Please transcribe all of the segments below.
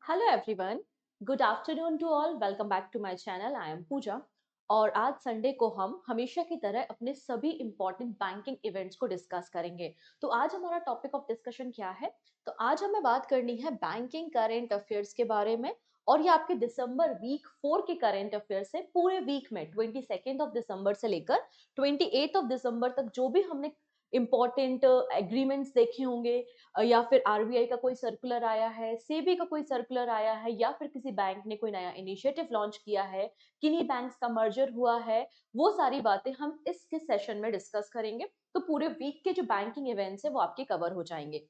Hello everyone, good afternoon to all. Welcome back to my channel. I am Pooja और आज Sunday को हम हमेशा की तरह अपने सभी इंपॉर्टेंट बैंकिंग इवेंट्स को डिस्कस करेंगे। तो आज हमारा टॉपिक ऑफ डिस्कशन क्या है? तो आज हमें बात करनी है बैंकिंग करंट अफेयर्स के बारे में। और ये आपके दिसंबर वीक 4 के करंट अफेयर्स है। पूरे वीक में 22 ऑफ दिसंबर से लेकर 28 ऑफ दिसंबर तक जो भी हमने इंपॉर्टेंट एग्रीमेंट्स देखे होंगे, या फिर आरबीआई का कोई सर्कुलर आया है, सेबी का कोई सर्कुलर आया है, या फिर किसी बैंक ने कोई नया इनिशिएटिव लॉन्च किया है, किन्हीं बैंक्स का मर्जर हुआ है, वो सारी बातें हम इसके सेशन में डिस्कस करेंगे। तो पूरे वीक के जो बैंकिंग इवेंट्स है वो आपके कवर हो जाएंगे।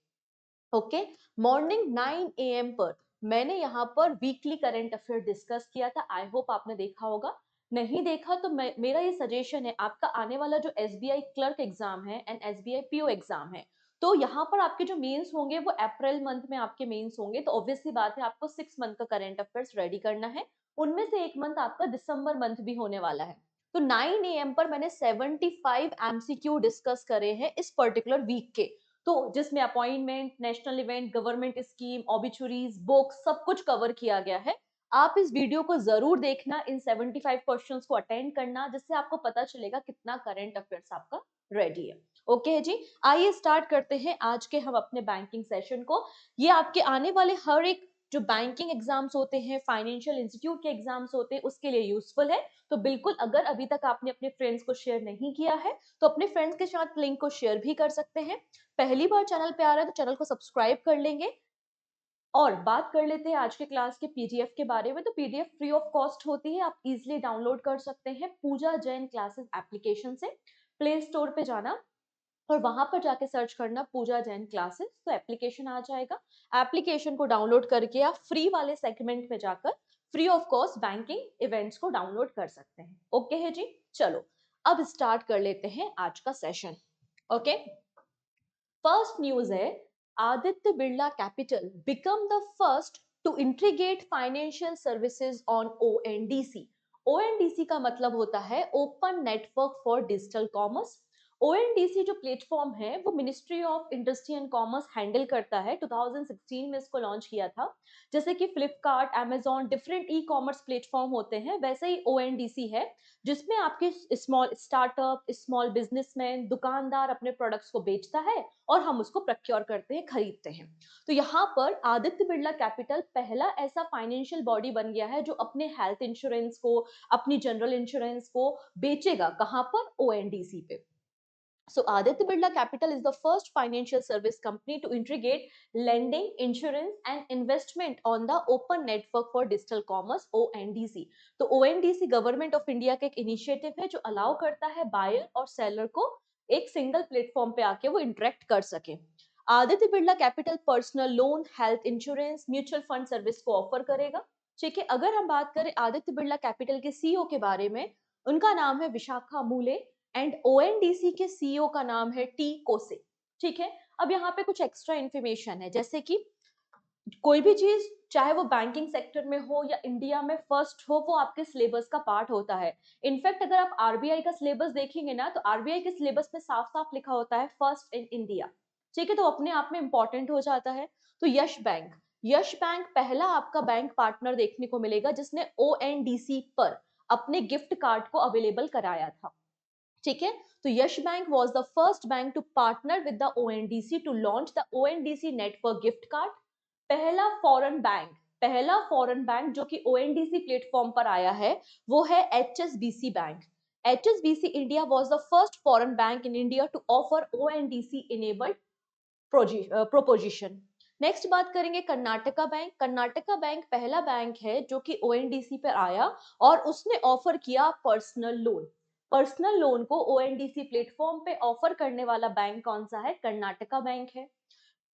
ओके। मॉर्निंग 9 AM पर मैंने यहाँ पर वीकली करंट अफेयर डिस्कस किया था। आई होप आपने देखा होगा। नहीं देखा तो मेरा ये सजेशन है, आपका आने वाला जो एसबीआई क्लर्क एग्जाम है एंड एसबीआई पीओ एग्जाम है, तो यहाँ पर आपके जो मेंस होंगे वो अप्रैल मंथ में आपके मेंस होंगे। तो ऑब्वियसली बात है, आपको 6 मंथ का करंट अफेयर्स रेडी करना है। उनमें से एक मंथ आपका दिसंबर मंथ भी होने वाला है। तो 9 AM पर मैंने 75 एमसीक्यू डिस्कस करे हैं इस पर्टिकुलर वीक के। तो जिसमें appointment, national event, government scheme, obituaries, books, सब कुछ कवर किया गया है। आप इस वीडियो को जरूर देखना, इन 75 क्वेश्चंस को अटेंड करना, जिससे आपको पता चलेगा कितना करंट अफेयर्स आपका रेडी है। ओके है जी। आइए स्टार्ट करते हैं आज के हम अपने बैंकिंग सेशन को। ये आपके आने वाले हर एक जो बैंकिंग एग्जाम्स होते हैं, फाइनेंशियल इंस्टीट्यूट के एग्जाम्स होते हैं, उसके लिए यूजफुल है। तो बिल्कुल, अगर अभी तक आपने अपने फ्रेंड्स को शेयर नहीं किया है तो अपने फ्रेंड्स के साथ लिंक को शेयर भी कर सकते हैं। पहली बार चैनल पे आ रहा है तो चैनल को सब्सक्राइब कर लेंगे। और बात कर लेते हैं आज के क्लास के पीडीएफ के बारे में। तो पीडीएफ फ्री ऑफ कॉस्ट होती है, आप इजीली डाउनलोड कर सकते हैं पूजा जैन क्लासेस एप्लीकेशन से। प्ले स्टोर पे जाना और वहां पर जाके सर्च करना पूजा जैन क्लासेस, तो एप्लीकेशन आ जाएगा। एप्लीकेशन को डाउनलोड करके आप फ्री वाले सेगमेंट में जाकर free of cost banking events को डाउनलोड कर सकते हैं। ओके है जी। चलो, अब स्टार्ट कर लेते हैं आज का सेशन। ओके। फर्स्ट न्यूज है, Aditya Birla capital become the first to integrate financial services on ONDC. ONDC का मतलब होता है open network for digital commerce. ONDC जो प्लेटफॉर्म है वो ministry of industry and commerce handle करता है। 2016 में इसको लॉन्च किया था। जैसे कि Flipkart, Amazon, different e commerce platform होते हैं, वैसे ही ओएनडीसी है, जिसमें आपके स्मॉल स्टार्टअप, स्मॉल बिजनेसमैन, दुकानदार अपने प्रोडक्ट्स को बेचता है और हम उसको प्रोक्योर करते हैं, खरीदते हैं। तो यहाँ पर आदित्य बिरला कैपिटल पहला ऐसा फाइनेंशियल बॉडी बन गया है जो अपने हेल्थ इंश्योरेंस को, अपनी जनरल इंश्योरेंस को बेचेगा। कहाँ पर? ओएनडीसी पे। So Aditya Birla Capital is the first financial service company to integrate lending, insurance and investment on the open network for digital commerce ONDC। तो ONDC गवर्नमेंट ऑफ इंडिया का एक initiative है जो अलाउ करता है buyer और seller को एक सिंगल प्लेटफॉर्म पे आके वो इंटरेक्ट कर सके। Aditya Birla capital personal loan, health insurance, mutual fund service को ऑफर करेगा। ठीक है। अगर हम बात करें आदित्य बिरला कैपिटल के सीईओ के बारे में, उनका नाम है विशाखा मूले एंड ओएनडीसी के सीईओ का नाम है टी कोसे। ठीक है। अब यहाँ पे कुछ एक्स्ट्रा इन्फॉर्मेशन है, जैसे कि कोई भी चीज, चाहे वो बैंकिंग सेक्टर में हो या इंडिया में फर्स्ट हो, वो आपके सिलेबस का पार्ट होता है। इनफैक्ट अगर आप आरबीआई का सिलेबस देखेंगे ना, तो आरबीआई के सिलेबस में साफ साफ लिखा होता है फर्स्ट इन इंडिया। ठीक है। तो अपने आप में इंपॉर्टेंट हो जाता है। तो यश बैंक पहला आपका बैंक पार्टनर देखने को मिलेगा जिसने ओएनडीसी पर अपने गिफ्ट कार्ड को अवेलेबल कराया था। ठीक है। तो Yes bank was the first bank to partner with the ONDC to launch the ONDC network gift card. पहला फॉरेन बैंक जो कि ओएनडीसी प्लेटफॉर्म पर आया है वो है HSBC bank. HSBC India was the first foreign bank in India to offer ONDC enabled proposition. Next बात करेंगे कर्नाटका बैंक। कर्नाटका बैंक पहला बैंक है जो कि ओएनडीसी पर आया और उसने ऑफर किया पर्सनल लोन। पर्सनल लोन को ओएनडीसी प्लेटफॉर्म पे ऑफर करने वाला बैंक कौन सा है? कर्नाटका बैंक है।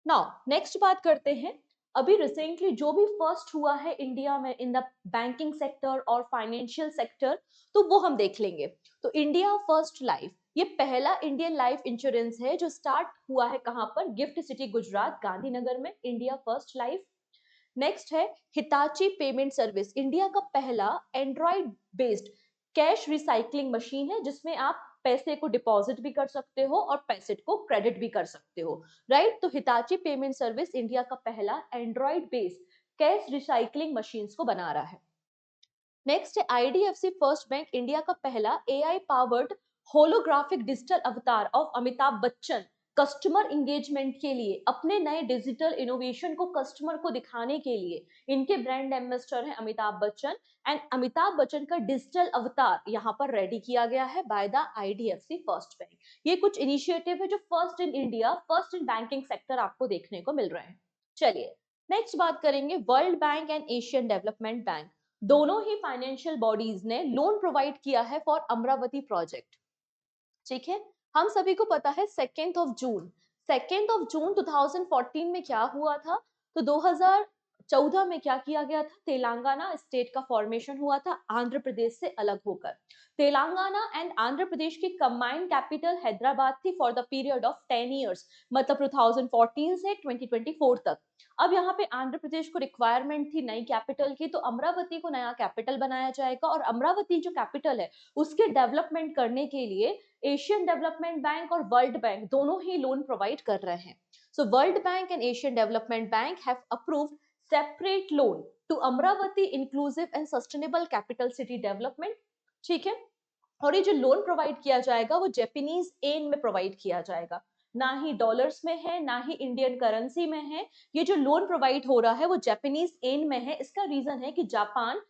नाउ नेक्स्ट बात करते हैं, अभी रिसेंटली जो भी फर्स्ट हुआ है इंडिया में इन द बैंकिंग सेक्टर और फाइनेंशियल सेक्टर, तो वो हम देख लेंगे। तो इंडिया फर्स्ट लाइफ, ये पहला इंडियन लाइफ इंश्योरेंस है जो स्टार्ट हुआ है कहां पर? गिफ्ट सिटी गुजरात, गांधीनगर में, इंडिया फर्स्ट लाइफ। नेक्स्ट है हिताची पेमेंट सर्विस, इंडिया का पहला Android based cash recycling machine है जिसमें आप पैसे को डिपॉजिट भी कर सकते हो और पैसे को क्रेडिट भी कर सकते हो। राइट। तो हिताची पेमेंट सर्विस इंडिया का पहला Android based cash recycling machines को बना रहा है। नेक्स्ट है आईडीएफसी फर्स्ट बैंक इंडिया का पहला एआई पावर्ड होलोग्राफिक डिजिटल अवतार of Amitabh Bachchan customer engagement के लिए अपने नए डिजिटल इनोवेशन को कस्टमर को दिखाने के लिए इनके ब्रांड एम्बेसडर हैं अमिताभ बच्चन एंड अमिताभ बच्चन का डिजिटल अवतार यहाँ पर रेडी किया गया है by the IDFC first bank. ये कुछ इनिशिएटिव है जो first in India, first in banking sector आपको देखने को मिल रहे हैं। चलिए नेक्स्ट बात करेंगे world bank and Asian development bank. दोनों ही फाइनेंशियल बॉडीज ने लोन प्रोवाइड किया है फॉर अमरावती प्रोजेक्ट। ठीक है, हम सभी को पता है 2 जून 2014 में क्या हुआ था, तो 2014 में क्या किया गया था, तेलंगाना स्टेट का फॉर्मेशन हुआ था आंध्र प्रदेश से अलग होकर। तेलंगाना एंड आंध्र प्रदेश की कंबाइंड कैपिटल हैदराबाद थी for the period of 10 years, मतलब 2014 से 2024 तक। अब यहाँ पे आंध्र प्रदेश को रिक्वायरमेंट थी नई कैपिटल की, तो अमरावती को नया कैपिटल बनाया जाएगा और अमरावती जो कैपिटल है उसके डेवलपमेंट करने के लिए एशियन डेवलपमेंट बैंक और वर्ल्ड बैंक दोनों ही लोन प्रोवाइड कर रहे हैं। So world bank and Asian development bank have approved separate loan to Amaravati inclusive and sustainable capital city development. ठीक है, और ये जो लोन प्रोवाइड किया जाएगा वो जापानीज येन में प्रोवाइड किया जाएगा, ना ही डॉलर्स में है ना ही इंडियन करेंसी में है। ये जो लोन प्रोवाइड हो रहा है वो जापानीज येन में है। इसका रीजन है कि जापान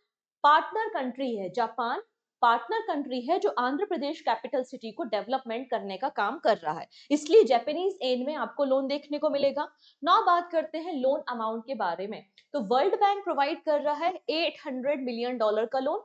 पार्टनर कंट्री है, जापान पार्टनर कंट्री है जो आंध्र प्रदेश कैपिटल सिटी को डेवलपमेंट करने का काम कर रहा है, इसलिए जापानीज येन में आपको लोन देखने को मिलेगा। नाउ बात करते हैं लोन अमाउंट के बारे में। तो वर्ल्ड बैंक प्रोवाइड कर रहा है $800 मिलियन का लोन।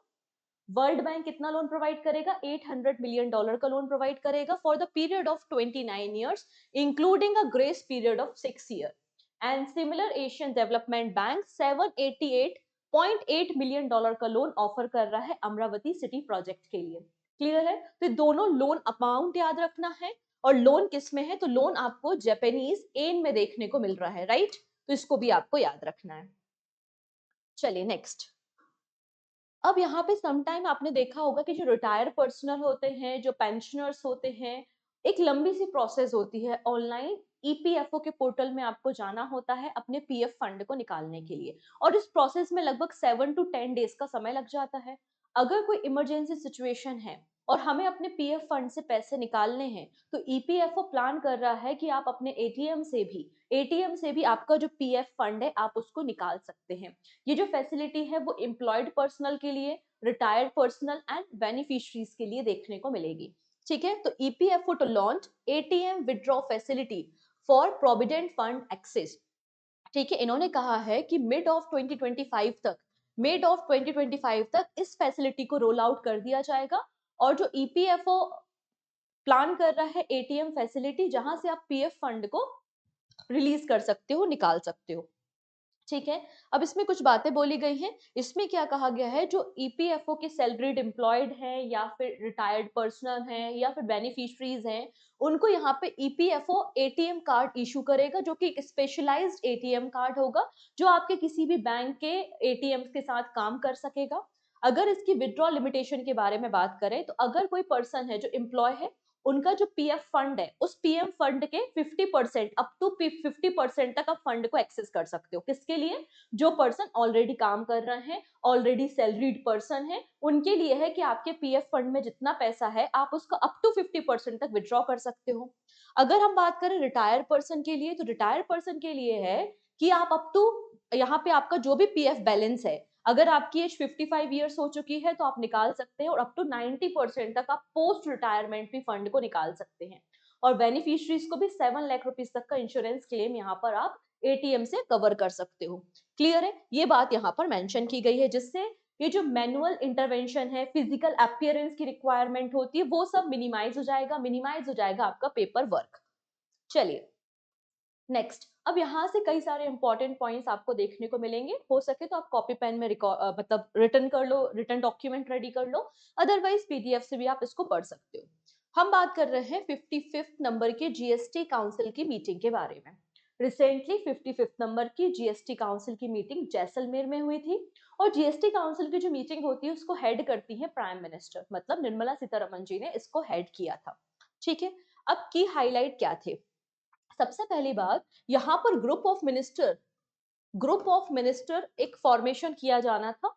वर्ल्ड बैंक कितना लोन प्रोवाइड करेगा, $800 मिलियन का लोन प्रोवाइड करेगा for the period of 29 years including a grace period of 6 year. And similar Asian development bank $788.8 million का लोन ऑफर कर रहा है अमरावती सिटी प्रोजेक्ट के लिए। क्लियर है, तो दोनों लोन अमाउंट याद रखना है। और लोन किस में है, तो लोन आपको जापानीज येन में देखने को मिल रहा है, राइट, तो इसको भी आपको याद रखना है। चलिए नेक्स्ट। अब यहाँ पे समटाइम आपने देखा होगा कि जो रिटायर पर्सनल होते हैं, जो पेंशनर्स होते हैं, एक लंबी सी प्रोसेस होती है। ऑनलाइन ईपीएफओ के पोर्टल में आपको जाना होता है अपने पीएफ फंड को निकालने के लिए, और इस प्रोसेस में लगभग 7 to 10 डेज का समय लग जाता है। अगर कोई इमरजेंसी सिचुएशन है और हमें अपने पीएफ फंड से पैसे निकालने हैं, तो ईपीएफओ प्लान कर रहा है कि आप अपने एटीएम से भी आपका जो पीएफ फंड है आप उसको निकाल सकते हैं। ये जो फैसिलिटी है वो एम्प्लॉयड पर्सनल के लिए, रिटायर्ड पर्सनल एंड बेनिफिशियरीज के लिए देखने को मिलेगी। ठीक है, तो EPFO to launch ATM withdraw facility for provident fund access. ठीक है, इन्होंने कहा है कि मिड ऑफ 2025 तक इस फैसिलिटी को रोल आउट कर दिया जाएगा। और जो ईपीएफओ प्लान कर रहा है एटीएम फैसिलिटी, जहां से आप पीएफ फंड को रिलीज कर सकते हो, निकाल सकते हो। ठीक है, अब इसमें कुछ बातें बोली गई हैं। इसमें क्या कहा गया है, जो ईपीएफओ के सैलरीड एम्प्लॉयड हैं या फिर रिटायर्ड पर्सनल हैं या फिर बेनिफिशरीज हैं, उनको यहाँ पे ईपीएफओ एटीएम कार्ड इशू करेगा, जो कि एक स्पेशलाइज्ड एटीएम कार्ड होगा जो आपके किसी भी बैंक के एटीएम के साथ काम कर सकेगा। अगर इसकी विड्रॉ लिमिटेशन के बारे में बात करें, तो अगर कोई पर्सन है जो एम्प्लॉय है, उनका जो पीएफ फंड है उस पीएम फंड के 50% अप टू 50% तक आप फंड को एक्सेस कर सकते हो। किसके लिए, जो पर्सन ऑलरेडी काम कर रहे हैं, ऑलरेडी सैलरीड पर्सन है, उनके लिए है कि आपके पीएफ फंड में जितना पैसा है आप उसको अप टू 50% तक विड्रॉ कर सकते हो। अगर हम बात करें रिटायर पर्सन के लिए, तो रिटायर पर्सन के लिए है कि आप अप टू, यहाँ पे आपका जो भी पीएफ बैलेंस है, अगर आपकी एज 55 ईयर्स हो चुकी है तो आप निकाल सकते हैं, और अप टू 90% तक आप पोस्ट रिटायरमेंट भी फंड को निकाल सकते हैं। और बेनिफिशियरीज को भी 7 लाख रुपीज तक का इंश्योरेंस क्लेम यहाँ पर आप एटीएम से कवर कर सकते हो। क्लियर है, ये बात यहाँ पर मेंशन की गई है, जिससे ये जो मैनुअल इंटरवेंशन है, फिजिकल अपीयरेंस की रिक्वायरमेंट होती है, वो सब मिनिमाइज हो जाएगा आपका पेपर वर्क। चलिए नेक्स्ट। अब यहाँ से कई सारे इंपॉर्टेंट पॉइंट्स आपको देखने को मिलेंगे। हो सके तो आप कॉपी पेन में मतलब रिटर्न कर लो, रिटर्न डॉक्यूमेंट रेडी कर लो, अदरवाइज पीडीएफ से भी आप इसको पढ़ सकते हो। हम बात कर रहे हैं 55th नंबर के जीएसटी काउंसिल की मीटिंग के बारे में। रिसेंटली 55th नंबर की जीएसटी काउंसिल की मीटिंग जैसलमेर में हुई थी, और जीएसटी काउंसिल की जो मीटिंग होती है उसको हेड करती है प्राइम मिनिस्टर, मतलब निर्मला सीतारमन जी ने इसको हेड किया था। ठीक है, अब की हाईलाइट क्या थे। सबसे पहली बात, यहाँ पर group of minister group of minister एक फॉर्मेशन किया जाना था,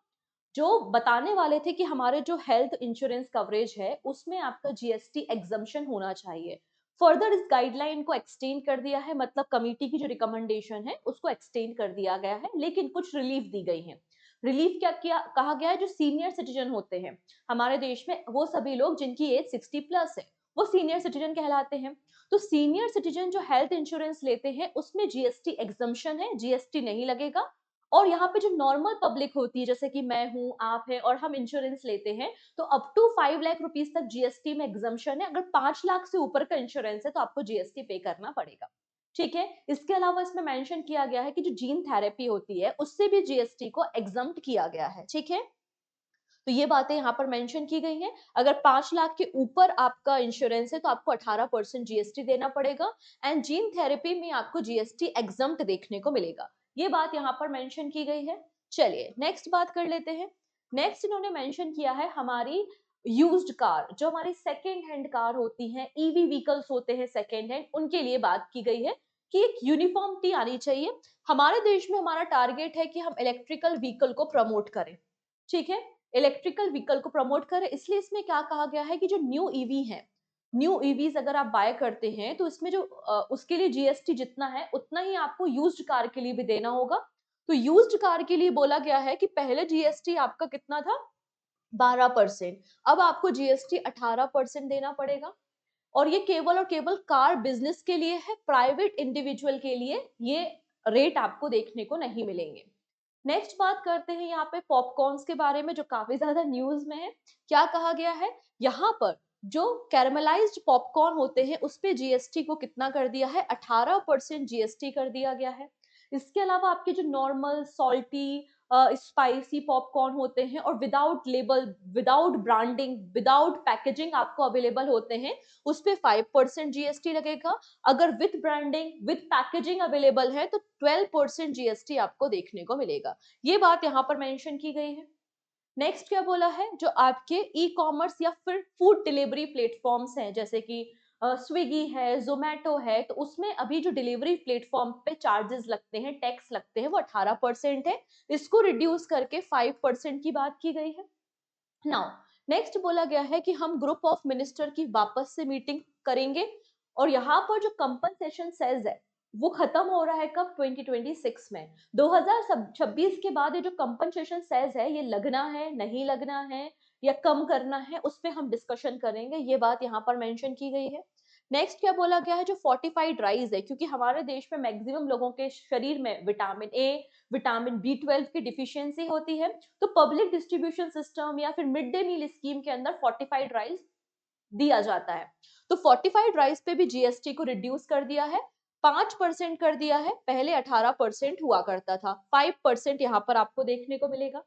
जो बताने वाले थे कि हमारे जो हेल्थ इंश्योरेंस कवरेज है उसमें आपका जीएसटी एग्जम्पशन होना चाहिए। फर्दर इस गाइडलाइन को एक्सटेंड कर दिया है, मतलब कमिटी की जो रिकमेंडेशन है उसको एक्सटेंड कर दिया गया है, लेकिन कुछ रिलीफ दी गई है। रिलीफ क्या किया कहा गया है, जो सीनियर सिटीजन होते हैं हमारे देश में, वो सभी लोग जिनकी एज 60+ है वो सीनियर सिटीजन कहलाते हैं। तो सीनियर सिटीजन जो हेल्थ इंश्योरेंस लेते हैं उसमें जीएसटी एग्जम्पशन है, जीएसटी नहीं लगेगा। और यहाँ पे जो नॉर्मल पब्लिक होती है, जैसे कि मैं हूँ, आप है, और हम इंश्योरेंस लेते हैं, तो अप टू 5 लाख रुपीज तक जीएसटी में एग्जम्पशन है। अगर 5 लाख से ऊपर का इंश्योरेंस है तो आपको जीएसटी पे करना पड़ेगा। ठीक है। इसके अलावा इसमें मेंशन किया गया है कि जो जीन थेरेपी होती है उससे भी जीएसटी को एग्जम्प्ट किया गया है। ठीक है। तो ये बातें यहाँ पर मेंशन की गई हैं। अगर 5 लाख के ऊपर आपका इंश्योरेंस है तो आपको 18% जीएसटी देना पड़ेगा, एंड जीन थेरेपी में आपको जीएसटी एग्जम्प्ट देखने को मिलेगा। ये बात यहाँ पर मेंशन की गई है। चलिए नेक्स्ट बात कर लेते हैं। नेक्स्ट इन्होंने मेंशन किया है हमारी यूज्ड कार, जो हमारी सेकेंड हैंड कार होती हैं, ईवी व्हीकल्स होते हैं सेकेंड हैंड, उनके लिए बात की गई है कि एक यूनिफॉर्मिटी आनी चाहिए। हमारे देश में हमारा टारगेट है कि हम इलेक्ट्रिकल व्हीकल को प्रमोट करें। ठीक है। इलेक्ट्रिकल व्हीकल को प्रमोट करें, इसलिए इसमें क्या कहा गया है कि जो न्यू ईवी है, न्यू ईवीज अगर आप बाय करते हैं तो इसमें जो उसके लिए जीएसटी जितना है उतना ही आपको यूज्ड कार के लिए भी देना होगा। तो यूज्ड कार के लिए बोला गया है कि पहले जीएसटी आपका कितना था, 12%, अब आपको जीएसटी 18% देना पड़ेगा। और ये केवल और केवल कार बिजनेस के लिए है, प्राइवेट इंडिविजुअल के लिए ये रेट आपको देखने को नहीं मिलेंगे। नेक्स्ट बात करते हैं यहाँ पे पॉपकॉर्न्स के बारे में, जो काफी ज्यादा न्यूज में है। क्या कहा गया है यहाँ पर, जो कैरमलाइज्ड पॉपकॉर्न होते हैं उस पे जीएसटी को कितना कर दिया है, 18% जीएसटी कर दिया गया है। इसके अलावा आपके जो नॉर्मल सॉल्टी स्पाइसी पॉपकॉर्न होते हैं और without label, without branding, without packaging आपको अवेलेबल होते हैं, उस पे 5% जीएसटी लगेगा। अगर with branding, with packaging available है तो 12% जीएसटी आपको देखने को मिलेगा। ये बात यहाँ पर मेंशन की गई है। नेक्स्ट क्या बोला है, जो आपके ई कॉमर्स या फिर फूड डिलीवरी प्लेटफॉर्म्स हैं, जैसे कि स्विगी है, जोमेटो है, तो उसमें अभी जो डिलीवरी प्लेटफॉर्म पे चार्जेस लगते हैं, टैक्स लगते हैं, वो 18% है। इसको रिड्यूस करके 5% की बात की गई है। नाउ नेक्स्ट बोला गया है कि हम ग्रुप ऑफ मिनिस्टर की वापस से मीटिंग करेंगे, और यहाँ पर जो कंपनसेशन सेज है वो खत्म हो रहा है कब, 2026 में। 2026 के बाद ये जो कंपनसेशन सेज है ये लगना है, नहीं लगना है, या कम करना है, उस पर हम डिस्कशन करेंगे। ये बात यहाँ पर मेंशन की गई है। नेक्स्ट क्या बोला गया है, जो फोर्टिफाइड राइस है, क्योंकि हमारे देश में मैक्सिमम लोगों के शरीर में विटामिन ए, विटामिन बी 12 की डिफिशियंसी होती है, तो पब्लिक डिस्ट्रीब्यूशन सिस्टम या फिर मिड डे मील स्कीम के अंदर फोर्टिफाइड राइस दिया जाता है। तो फोर्टिफाइड राइस पे भी जीएसटी को रिड्यूस कर दिया है, 5% कर दिया है, पहले 18% हुआ करता था, 5% यहाँ पर आपको देखने को मिलेगा।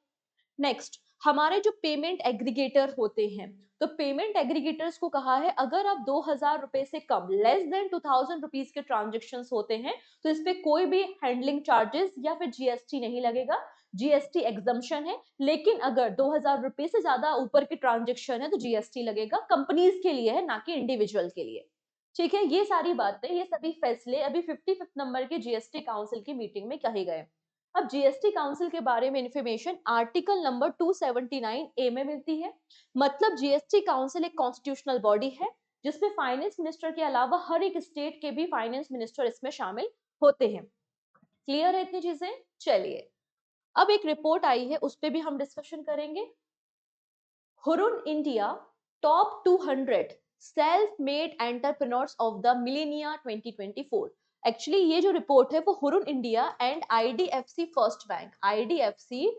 नेक्स्ट, हमारे जो पेमेंट एग्रीगेटर होते हैं, तो पेमेंट एग्रीगेटर्स को कहा है अगर आप 2000 रुपए से कम, लेस देन 2000 रुपीज के ट्रांजेक्शन होते हैं, तो इस पे कोई भी हैंडलिंग चार्जेस या फिर जीएसटी नहीं लगेगा, जीएसटी एग्जम्पशन है। लेकिन अगर 2000 रुपए से ज्यादा ऊपर की ट्रांजेक्शन है तो जीएसटी लगेगा, कंपनीज के लिए है, ना कि इंडिविजुअल के लिए। ठीक है। ये सारी बातें, ये सभी फैसले अभी 55th नंबर के जीएसटी काउंसिल की मीटिंग में कहे गए। अब जीएसटी काउंसिल के बारे में इंफॉर्मेशन आर्टिकल नंबर 279 ए में मिलती है। मतलब जीएसटी काउंसिल एक कॉन्स्टिट्यूशनल बॉडी है, जिसमें फाइनेंस मिनिस्टर के अलावा हर एक स्टेट के भी फाइनेंस मिनिस्टर इसमें शामिल होते हैं। क्लियर है इतनी चीजें। चलिए, अब एक रिपोर्ट आई है उस पर भी हम डिस्कशन करेंगे। Hurun India top 200 self made entrepreneurs of the millennia 2024। Actually ये जो रिपोर्ट है वो Hurun India and IDFC first bank, IDFC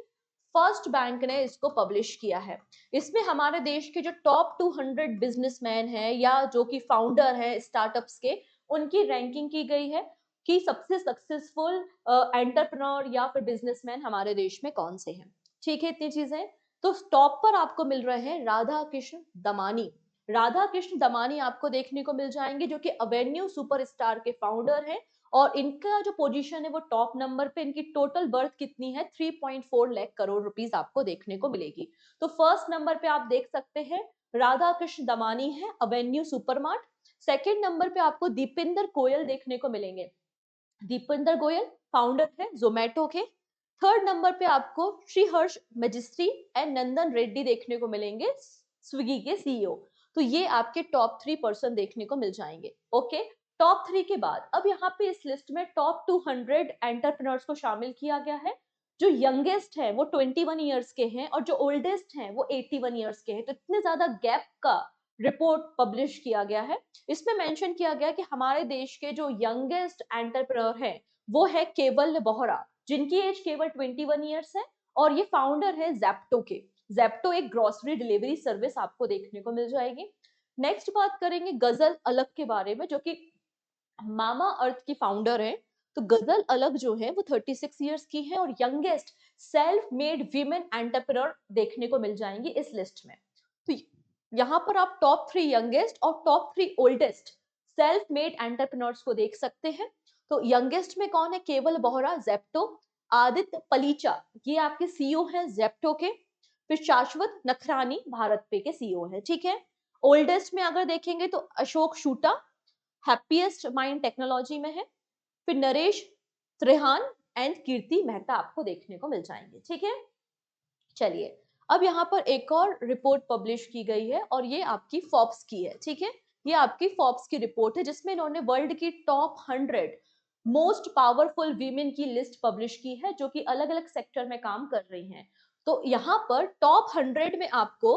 first bank ने इसको पब्लिश किया है। इसमें हमारे देश के जो टॉप 200 बिजनेसमैन हैं या जो कि फाउंडर हैं स्टार्टअप्स के, उनकी रैंकिंग की गई है कि सबसे सक्सेसफुल एंटरप्रेन्योर या फिर बिजनेसमैन हमारे देश में कौन से हैं। ठीक है इतनी चीजें। तो टॉप पर आपको मिल रहे हैं राधा कृष्ण दमानी। राधा कृष्ण दमानी आपको देखने को मिल जाएंगे, जो कि अवेन्यू सुपरस्टार के फाउंडर हैं, और इनका जो पोजीशन है वो टॉप नंबर पे। इनकी टोटल बर्थ कितनी है, 3.4 लाख करोड़ रुपीस आपको देखने को मिलेगी। तो फर्स्ट नंबर पे आप देख सकते हैं राधा कृष्ण दमानी है, अवेन्यू सुपरमार्ट। सेकेंड नंबर पे आपको दीपेंद्र गोयल देखने को मिलेंगे। दीपेंद्र गोयल फाउंडर है जोमेटो के। थर्ड नंबर पे आपको श्रीहर्ष मेजिस्ट्री एंड नंदन रेड्डी देखने को मिलेंगे, स्विगी के सीईओ। तो ये आपके टॉप 3 पर्सन देखने को मिल जाएंगे। ओके, टॉप 3 के बाद अब यहाँ पे इस लिस्ट में टॉप 200 एंटरप्रेन्योर्स को शामिल किया गया है। जो यंगेस्ट है वो 21 ईयर्स के हैं और जो ओल्डेस्ट हैं वो 81 ईयर्स के हैं। तो इतने ज्यादा गैप का रिपोर्ट पब्लिश किया गया है। इसमें मेंशन किया गया कि हमारे देश के जो यंगेस्ट एंटरप्रेन्योर है वो है केवल बोहरा, जिनकी एज केवल 21 ईयर्स है और ये फाउंडर है जेप्टो के। जेप्टो एक ग्रोसरी डिलीवरी सर्विस आपको देखने को मिल जाएगी। नेक्स्ट बात करेंगे गजल अलग के बारे में, जो कि मामा अर्थ की फाउंडर है। तो गजल अलग जो है वो 36 ईयर्स की है और youngest self made women entrepreneur देखने को मिल जाएंगी इस लिस्ट में। तो यहाँ पर आप टॉप 3 यंगेस्ट और top 3 oldest self made entrepreneurs को देख सकते हैं। तो यंगेस्ट में कौन है? केवल बोहरा, जेप्टो। आदित्य पलीचा, ये आपके सीईओ हैं जेप्टो के। फिर शाश्वत नखरानी भारत पे के सीईओ है, ठीक है। ओल्डेस्ट में अगर देखेंगे तो अशोक शूटा हैप्पीएस्ट माइंड टेक्नोलॉजी में है। फिर नरेश त्रेहान एंड कीर्ति मेहता आपको देखने को मिल जाएंगे, ठीक है। चलिए, अब यहाँ पर एक और रिपोर्ट पब्लिश की गई है और ये आपकी फोर्ब्स की है, ठीक है। ये आपकी फोर्ब्स की रिपोर्ट है जिसमें इन्होंने वर्ल्ड की टॉप 100 मोस्ट पावरफुल वीमेन की लिस्ट पब्लिश की है जो कि अलग अलग सेक्टर में काम कर रही हैं। तो यहाँ पर टॉप 100 में आपको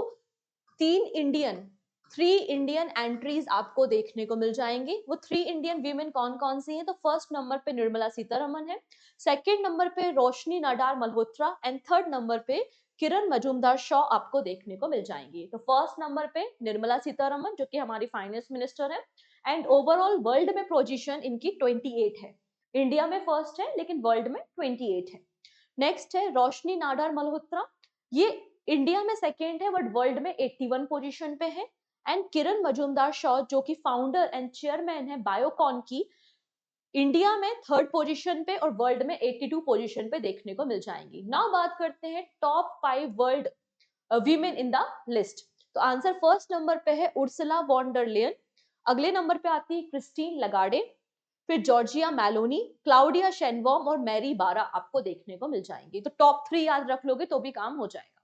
तीन इंडियन थ्री इंडियन एंट्रीज आपको देखने को मिल जाएंगी। वो 3 इंडियन वीमेन कौन कौन सी हैं? तो फर्स्ट नंबर पे निर्मला सीतारमन है, सेकंड नंबर पे Roshni Nadar Malhotra and third number पे किरण मजूमदार शॉ आपको देखने को मिल जाएंगी। तो फर्स्ट नंबर पे निर्मला सीतारमन जो कि हमारी फाइनेंस मिनिस्टर है एंड ओवरऑल वर्ल्ड में पोजीशन इनकी 28 है। इंडिया में फर्स्ट है लेकिन वर्ल्ड में 28 है। नेक्स्ट है रोशनी नाडार मल्होत्रा, ये इंडिया में सेकेंड है बट वर्ल्ड में 81 पोजीशन पे है। एंड किरण मजूमदार शॉ जो कि फाउंडर एंड चेयरमैन है बायोकॉन की, इंडिया में थर्ड पोजीशन पे और वर्ल्ड में 82 पोजीशन पे देखने को मिल जाएंगी। नाउ बात करते हैं top 5 world women in the list. तो आंसर फर्स्ट नंबर पे है उर्सुला वॉन डर लेयन, अगले नंबर पे आती है क्रिस्टीन लगाडे, फिर जॉर्जिया मेलोनी, क्लाउडिया शेनबॉम और मैरी बारा आपको देखने को मिल जाएंगी। तो टॉप 3 याद रख लोगे तो भी काम हो जाएगा,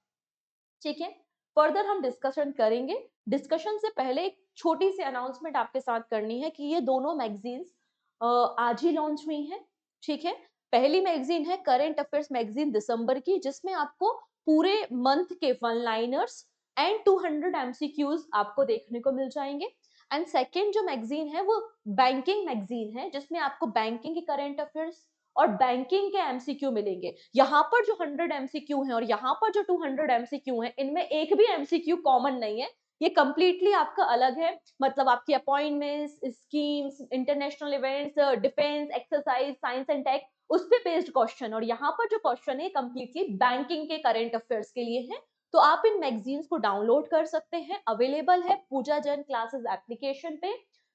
ठीक है। फर्दर हम डिस्कशन करेंगे। डिस्कशन से पहले एक छोटी सी अनाउंसमेंट आपके साथ करनी है कि ये दोनों मैगजीन्स आज ही लॉन्च हुई हैं, ठीक है। पहली मैगजीन है करंट अफेयर्स मैगजीन दिसंबर की, जिसमें आपको पूरे मंथ के वन लाइनर्स एंड 200 एमसीक्यूज आपको देखने को मिल जाएंगे। एंड सेकेंड जो मैगजीन है वो बैंकिंग मैगजीन है, जिसमें आपको बैंकिंग के करंट अफेयर्स और बैंकिंग के एमसीक्यू मिलेंगे। यहाँ पर जो 100 एमसीक्यू हैं और यहाँ पर जो 200 एमसीक्यू हैं, इनमें एक भी एमसीक्यू कॉमन नहीं है, ये कंप्लीटली आपका अलग है। मतलब आपकी appointments, schemes, international events, defence, exercise, science and tech, उस पे बेस्ड क्वेश्चन। और यहाँ पर जो क्वेश्चन है कंप्लीटली बैंकिंग के करंट अफेयर्स के लिए है। तो आप इन मैगजीन्स को डाउनलोड कर सकते हैं, अवेलेबल है पूजा जैन क्लासेस एप्लीकेशन पे।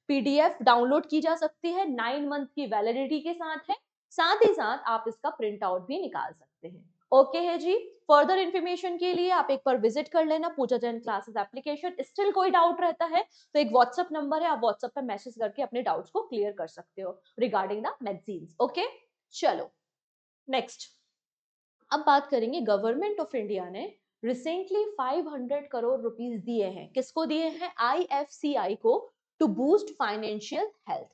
पीडीएफ डाउनलोड की जा सकती है, 9 मंथ की वैलिडिटी के साथ है। साथ ही साथ आप इसका प्रिंट आउट भी निकाल सकते हैं। ओके है जी। फर्दर इन्फॉर्मेशन के लिए आप एक बार विजिट कर लेना पूजा जैन क्लासेस एप्लीकेशन। स्टिल कोई डाउट रहता है तो एक व्हाट्सएप नंबर है, आप व्हाट्सएप पे मैसेज करके अपने डाउट्स को क्लियर कर सकते हो रिगार्डिंग द मैगजीन्स। ओके, चलो नेक्स्ट। अब बात करेंगे गवर्नमेंट ऑफ इंडिया ने रिसेंटली 500 करोड़ रुपीस दिए हैं। किसको दिए हैं? आईएफसीआई को, टू बूस्ट फाइनेंशियल हेल्थ।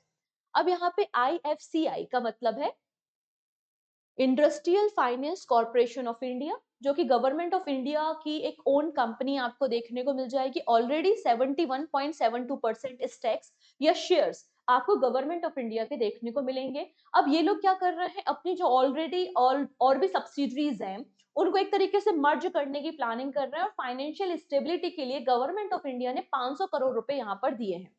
अब यहाँ पे आईएफसीआई का मतलब है industrial finance corporation of India, जो कि गवर्नमेंट ऑफ इंडिया की एक ओन कंपनी आपको देखने को मिल जाएगी। ऑलरेडी 71.72% स्टैक्स या शेयर्स आपको गवर्नमेंट ऑफ इंडिया के देखने को मिलेंगे। अब ये लोग क्या कर रहे हैं, अपनी जो ऑलरेडी और भी सब्सिडरीज हैं उनको एक तरीके से मर्ज करने की प्लानिंग कर रहे हैं और फाइनेंशियल स्टेबिलिटी के लिए गवर्नमेंट ऑफ इंडिया ने 500 करोड़ रुपए यहाँ पर दिए हैं,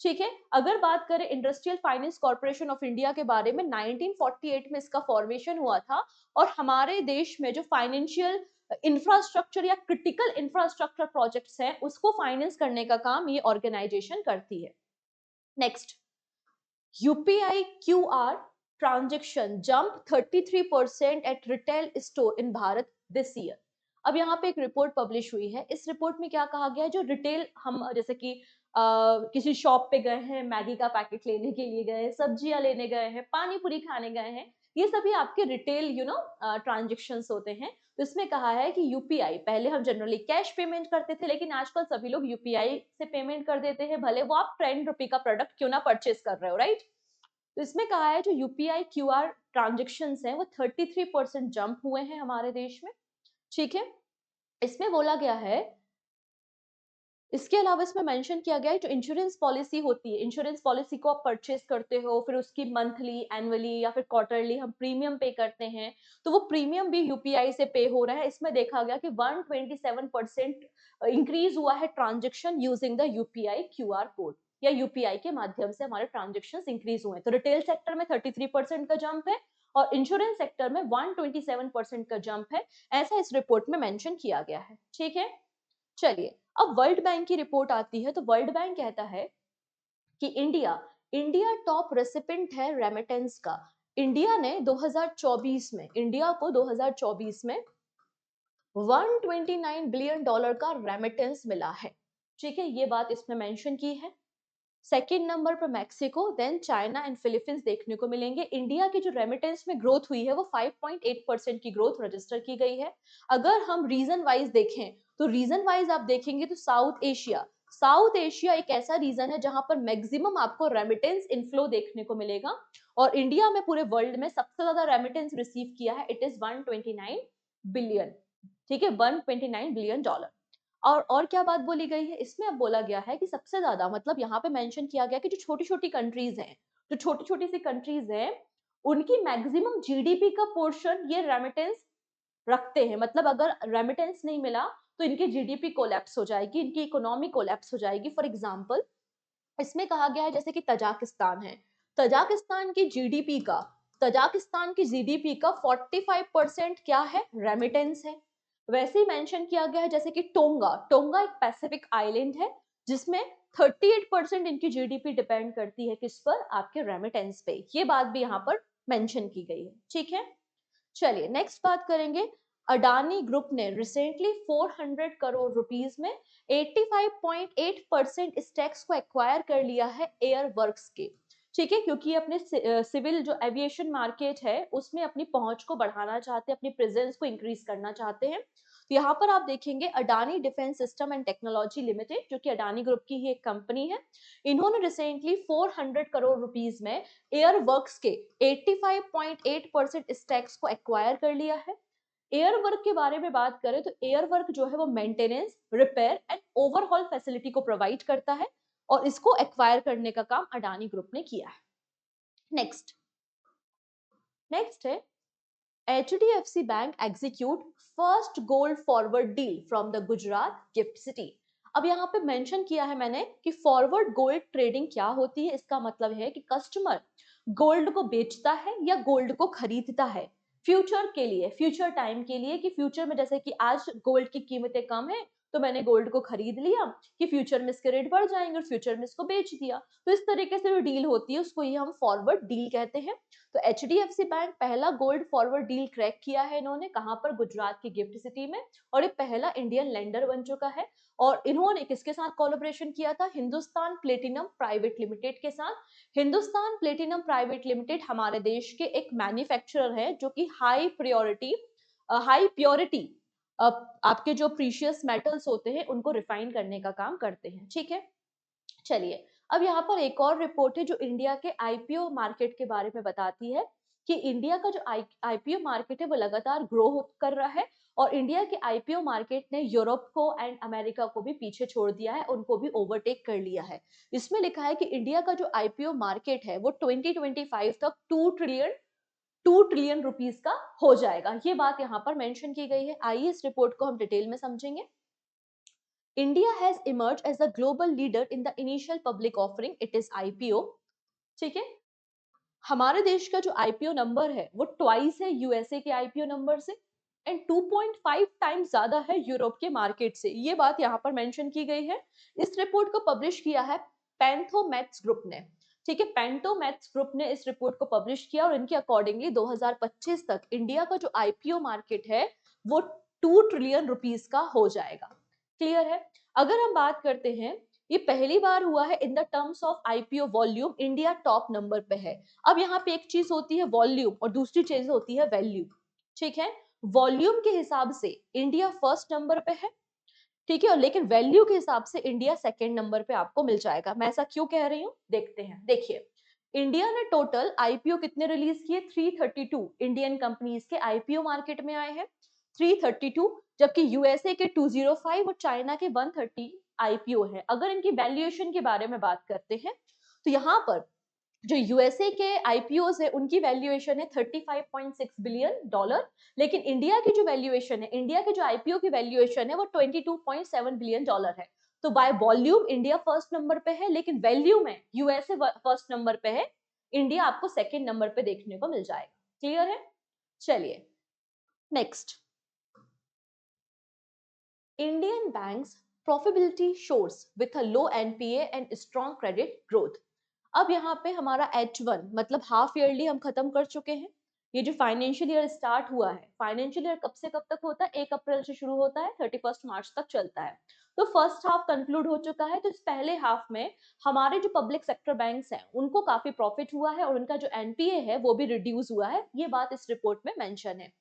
ठीक है। अगर बात करें industrial finance corporation of India के बारे में, 1948 में इसका फॉर्मेशन हुआ था और हमारे देश में जो फाइनेंशियल इंफ्रास्ट्रक्चर या क्रिटिकल इंफ्रास्ट्रक्चर प्रोजेक्ट्स हैं उसको फाइनेंस करने का काम ये ऑर्गेनाइजेशन करती है। Next, UPI QR transaction jump 33% at retail store in Bharat this year. अब यहाँ पे एक रिपोर्ट पब्लिश हुई है। इस रिपोर्ट में क्या कहा गया है, जो रिटेल हम जैसे कि किसी शॉप पे गए हैं, मैगी का पैकेट लेने के लिए गए, सब्जियां लेने गए हैं, पानी पूरी खाने गए हैं, ये सभी आपके रिटेल ट्रांजेक्शंस होते हैं। तो इसमें कहा है कि यूपीआई, पहले हम जनरली कैश पेमेंट करते थे, लेकिन आजकल सभी लोग यूपीआई से पेमेंट कर देते हैं, भले वो आप 10 रुपए का प्रोडक्ट क्यों ना परचेज कर रहे हो, राइट। तो इसमें कहा है जो यूपीआई क्यूआर ट्रांजेक्शन्स हैं वो 33% जंप हुए हैं हमारे देश में, ठीक है। इसमें बोला गया है, इसके अलावा इसमें मेंशन किया गया है जो इंश्योरेंस पॉलिसी होती है, इंश्योरेंस पॉलिसी को आप परचेज करते हो, फिर उसकी मंथली, एनुअली या फिर क्वार्टरली हम प्रीमियम पे करते हैं, तो वो प्रीमियम भी यूपीआई से पे हो रहा है। इसमें देखा गया कि 127% इंक्रीज हुआ है transaction using the UPI QR code, या यूपीआई के माध्यम से हमारे ट्रांजेक्शन इंक्रीज हुए हैं। तो रिटेल सेक्टर में 33% का जंप है और इंश्योरेंस सेक्टर में 127% का जंप है, ऐसा इस रिपोर्ट में मेंशन किया गया है, ठीक है। चलिए, अब वर्ल्ड बैंक की रिपोर्ट आती है, तो वर्ल्ड बैंक कहता है कि इंडिया इंडिया टॉप रेसिपेंट है रेमिटेंस का। इंडिया ने 2024 में, इंडिया को 2024 में 129 बिलियन डॉलर का रेमिटेंस मिला है, ठीक है, ये बात इसमें मेंशन की है। सेकेंड नंबर पर Mexico, then China and Philippines देखने को मिलेंगे। इंडिया की जो रेमिटेंस में ग्रोथ हुई है वो 5.8% की ग्रोथ रजिस्टर की गई है। अगर हम रीजन वाइज देखें, तो रीजन वाइज आप देखेंगे तो साउथ एशिया एक ऐसा रीजन है जहां पर मैक्सिमम आपको रेमिटेंस इनफ्लो देखने को मिलेगा, और इंडिया में पूरे वर्ल्ड में सबसे ज्यादा रेमिटेंस रिसीव किया है, इट इज 129 बिलियन, ठीक है, 129 बिलियन डॉलर। और क्या बात बोली गई है इसमें, अब बोला गया है कि सबसे ज्यादा, मतलब यहाँ पे मेंशन किया गया कि जो छोटी छोटी कंट्रीज हैं, जो छोटी छोटी सी कंट्रीज हैं, उनकी मैक्सिमम जीडीपी का पोर्शन ये रेमिटेंस रखते हैं। मतलब अगर रेमिटेंस नहीं मिला तो इनकी जीडीपी कोलैप्स हो जाएगी, इनकी इकोनॉमी कोलैप्स हो जाएगी। फॉर एग्जाम्पल, इसमें कहा गया है जैसे कि तजाकिस्तान है, तजाकिस्तान की जीडीपी का तजाकिस्तान की जीडीपी का 45% क्या है, रेमिटेंस है। वैसे ही मेंशन किया गया है जैसे कि टोंगा टोंगा एक पैसिफिक आइलैंड है, जिसमें 38% इनकी जीडीपी डिपेंड करती है किस पर, आपके रेमिटेंस पे। ये बात भी यहाँ पर मेंशन की गई है, ठीक है। चलिए नेक्स्ट बात करेंगे। अडानी ग्रुप ने रिसेंटली 400 करोड़ रुपीस में 85.8% स्टैक्स को एक्वायर कर लिया है एयर वर्क्स के, ठीक है, क्योंकि अपने सिविल जो एविएशन मार्केट है उसमें अपनी पहुंच को बढ़ाना चाहते हैं, अपनी प्रेजेंस को इंक्रीज करना चाहते हैं। तो यहाँ पर आप देखेंगे Adani defence system and technology limited, जो कि अडानी ग्रुप की ही एक कंपनी है, इन्होंने रिसेंटली 400 करोड़ रुपीस में एयर वर्क्स के 85.8% स्टैक्स को एक्वायर कर लिया है। एयर वर्क के बारे में बात करें तो एयर वर्क जो है वो maintenance, repair and overhaul facility को प्रोवाइड करता है, और इसको एक्वायर करने का काम अडानी ग्रुप ने किया है। नेक्स्ट नेक्स्ट है HDFC bank execute first gold forward deal from the Gujarat gift city. अब यहाँ पे मेंशन किया है मैंने कि फॉरवर्ड गोल्ड ट्रेडिंग क्या होती है। इसका मतलब है कि कस्टमर गोल्ड को बेचता है या गोल्ड को खरीदता है फ्यूचर के लिए, फ्यूचर टाइम के लिए, कि फ्यूचर में जैसे कि आज गोल्ड की कीमतें कम है तो मैंने गोल्ड को खरीद लिया, कि फ्यूचर में इसके रेट बढ़ जाएंगे और फ्यूचर में इसको बेच दिया। तो इस तरीके से जो डील होती है उसको ही हम फॉरवर्ड डील कहते हैं। तो HDFC बैंक पहला गोल्ड फॉरवर्ड डील क्रैक किया है इन्होंने, कहां पर, गुजरात की गिफ्ट सिटी में, और ये पहला इंडियन लेंडर बन चुका है। और इन्होंने किसके साथ कोलैबोरेशन किया था, हिंदुस्तान प्लेटिनम प्राइवेट लिमिटेड के साथ। हिंदुस्तान प्लेटिनम प्राइवेट लिमिटेड हमारे देश के एक मैन्युफैक्चरर है जो कि हाई प्योरिटी आपके जो प्रीशियस मेटल्स होते हैं उनको रिफाइन करने का काम करते हैं, ठीक है। चलिए, अब यहाँ पर एक और रिपोर्ट है जो इंडिया के आईपीओ मार्केट के बारे में बताती है कि इंडिया का जो आईपीओ मार्केट है वो लगातार ग्रो कर रहा है, और इंडिया के आईपीओ मार्केट ने यूरोप को एंड अमेरिका को भी पीछे छोड़ दिया है, उनको भी ओवरटेक कर लिया है। इसमें लिखा है कि इंडिया का जो आईपीओ मार्केट है वो 2025 तक 2 ट्रिलियन रुपीस का हो जाएगा। ये बात यहाँ पर मेंशन की गई है। आइए इस रिपोर्ट को हम डिटेल में समझेंगे। India has emerged as the global leader in the initial public offering, it is IPO, ठीक है। हमारे देश का जो आईपीओ नंबर है वो ट्वाइस है यूएसए के आईपीओ नंबर से, एंड 2.5 टाइम्स ज्यादा है यूरोप के मार्केट से। ये बात यहाँ पर मेंशन की गई है। इस रिपोर्ट को पब्लिश किया है पैंथोमैथ्स ग्रुप ने, ठीक है, पैंथोमैथ्स ग्रुप ने इस रिपोर्ट को पब्लिश किया, और इनके अकॉर्डिंगली 2025 तक इंडिया का जो आईपीओ मार्केट है वो 2 ट्रिलियन रुपीस का हो जाएगा। क्लियर है। अगर हम बात करते हैं ये पहली बार हुआ है in the terms of IPO volume, India top number पे है। अब यहाँ पे एक चीज होती है वॉल्यूम और दूसरी चीज होती है वैल्यू, ठीक है। वॉल्यूम के हिसाब से इंडिया फर्स्ट नंबर पे है, ठीक है, और लेकिन वैल्यू के हिसाब से इंडिया सेकंड नंबर पे आपको मिल जाएगा। मैं ऐसा क्यों कह रही हूँ, देखते हैं। देखिए, इंडिया ने टोटल आईपीओ कितने रिलीज किए, 332 इंडियन कंपनीज के आईपीओ मार्केट में आए हैं, 332, जबकि यूएसए के 205 और चाइना के 130 आईपीओ है। अगर इनकी वैल्यूएशन के बारे में बात करते हैं तो यहाँ पर जो यूएसए के आईपीओ है उनकी वैल्यूएशन है 35.6 बिलियन डॉलर, लेकिन इंडिया की जो वैल्यूएशन है, इंडिया के जो आईपीओ की वैल्यूएशन है वो 22.7 बिलियन डॉलर है। तो by volume India first number पे है, लेकिन वैल्यू में यूएसए फर्स्ट नंबर पे है, इंडिया आपको सेकेंड नंबर पे देखने को मिल जाएगा। क्लियर है? चलिए next, Indian banks profitability shores with a low NPA and strong credit growth. अब यहाँ पे हमारा H1 मतलब हाफ ईयरली हम खत्म कर चुके हैं। ये जो फाइनेंशियल ईयर स्टार्ट हुआ है, फाइनेंशियल ईयर कब से कब तक होता है, 1 अप्रैल से शुरू होता है, 31 मार्च तक चलता है। तो फर्स्ट हाफ कंक्लूड हो चुका है। तो इस पहले हाफ में हमारे जो पब्लिक सेक्टर बैंक्स हैं उनको काफी प्रॉफिट हुआ है और उनका जो एनपीए है वो भी रिड्यूस हुआ है, ये बात इस रिपोर्ट में मेंशन है।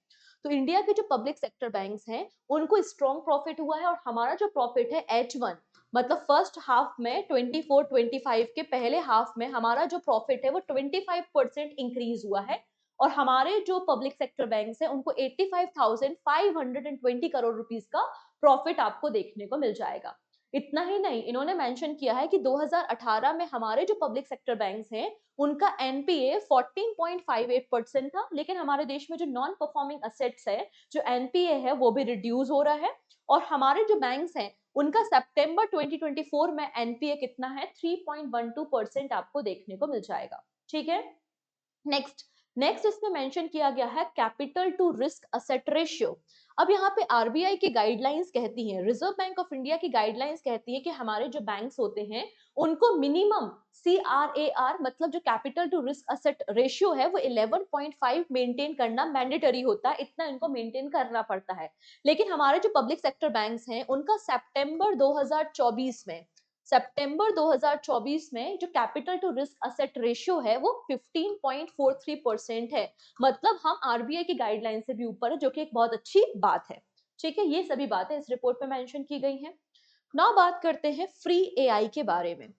तो इंडिया के जो पब्लिक सेक्टर बैंक्स हैं उनको स्ट्रॉन्ग प्रॉफिट हुआ है, और हमारा जो प्रॉफिट है H1 मतलब फर्स्ट हाफ में 24-25 के पहले हाफ में हमारा जो प्रॉफिट है वो 25% इंक्रीज हुआ है, और हमारे जो पब्लिक सेक्टर बैंक्स हैं उनको 85,520 करोड़ रुपीस का प्रॉफिट आपको देखने को मिल जाएगा। इतना ही नहीं, इन्होंने मेंशन किया है कि 2018 में हमारे जो पब्लिक सेक्टर बैंक्स हैं उनका एनपीए 14.58% था, लेकिन हमारे देश में जो नॉन परफॉर्मिंग असेट्स है, जो एनपीए है वो भी रिड्यूस हो रहा है, और हमारे जो बैंक्स हैं उनका सितंबर 2024 में एनपीए कितना है, 3.12% आपको देखने को मिल जाएगा। ठीक है, नेक्स्ट नेक्स्ट इसमें मेंशन किया गया है capital to risk asset ratio. अब यहाँ पे आरबीआई की गाइडलाइंस कहती हैं, रिजर्व बैंक ऑफ इंडिया की गाइडलाइंस कहती है कि हमारे जो बैंक्स होते हैं उनको मिनिमम CRAR मतलब जो capital to risk asset ratio है वो 11.5 मेंटेन करना मैंडेटरी होता है, इतना इनको मेंटेन करना पड़ता है। लेकिन हमारे जो पब्लिक सेक्टर बैंक्स हैं उनका सितंबर 2024 में जो capital to risk asset ratio है वो 15.43% है, मतलब हम आरबीआई की गाइडलाइन से भी ऊपर है, जो कि एक बहुत अच्छी बात है। ठीक है, ये सभी बातें इस रिपोर्ट में मेंशन की गई हैं। नाउ बात करते हैं फ्री एआई के बारे में।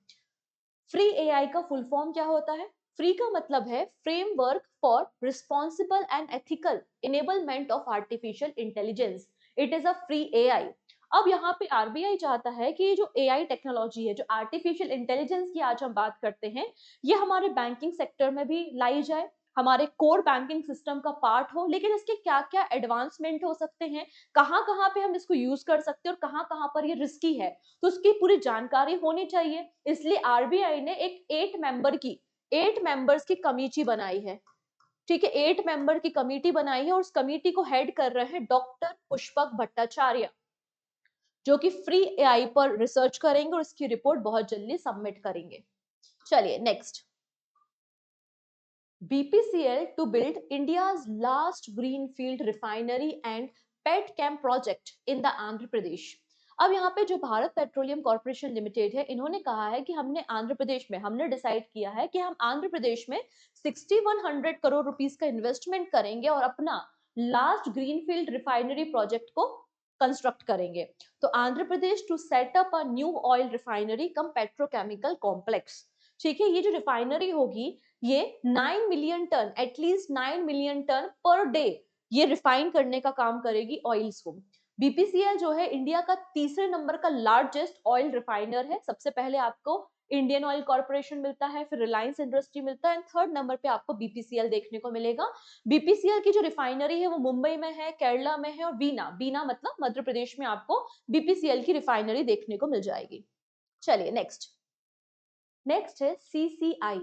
फ्री एआई का फुल फॉर्म क्या होता है? फ्री का मतलब है framework for responsible and ethical enablement of artificial intelligence. It is a free AI. अब यहाँ पे आरबीआई चाहता है कि ये जो एआई टेक्नोलॉजी है, जो आर्टिफिशियल इंटेलिजेंस की आज हम बात करते हैं, ये हमारे बैंकिंग सेक्टर में भी लाई जाए, हमारे कोर बैंकिंग सिस्टम का पार्ट हो। लेकिन इसके क्या क्या एडवांसमेंट हो सकते हैं, कहाँ कहाँ पे हम इसको यूज कर सकते हैं और कहाँ कहाँ पर ये रिस्की है, तो उसकी पूरी जानकारी होनी चाहिए। इसलिए आरबीआई ने एक 8 मेंबर्स की कमेटी बनाई है। ठीक है, 8 मेंबर की कमेटी बनाई है और उस कमेटी को हेड कर रहे हैं डॉक्टर पुष्पक भट्टाचार्य, जो कि फ्री एआई पर रिसर्च करेंगे और इसकी रिपोर्ट बहुत जल्दी सबमिट करेंगे। चलिए next, BPCL to build India's last greenfield refinery and petchem project in the Andhra Pradesh. अब यहाँ पे जो भारत पेट्रोलियम कॉर्पोरेशन लिमिटेड है, इन्होंने कहा है कि हमने डिसाइड किया है कि हम आंध्र प्रदेश में 6100 करोड़ रुपीस का इन्वेस्टमेंट करेंगे और अपना लास्ट ग्रीनफील्ड रिफाइनरी प्रोजेक्ट को कंस्ट्रक्ट करेंगे। तो Andhra Pradesh to set up a new oil refinery cum petrochemical complex. ठीक है, ये जो रिफाइनरी होगी ये 9 million ton, at least 9 million ton per day ये रिफाइन करने का काम करेगी ऑयल्स को। बीपीसीएल जो है इंडिया का तीसरे नंबर का लार्जेस्ट ऑयल रिफाइनर है। सबसे पहले आपको इंडियन ऑयल कॉर्पोरेशन मिलता है, फिर रिलायंस इंडस्ट्री मिलता है, एंड थर्ड नंबर पे आपको बीपीसीएल देखने को मिलेगा। बीपीसीएल की जो रिफाइनरी है वो मुंबई में है, केरला में है, और बीना बीना मतलब मध्य प्रदेश में आपको बीपीसीएल की रिफाइनरी देखने को मिल जाएगी। चलिए नेक्स्ट है CCI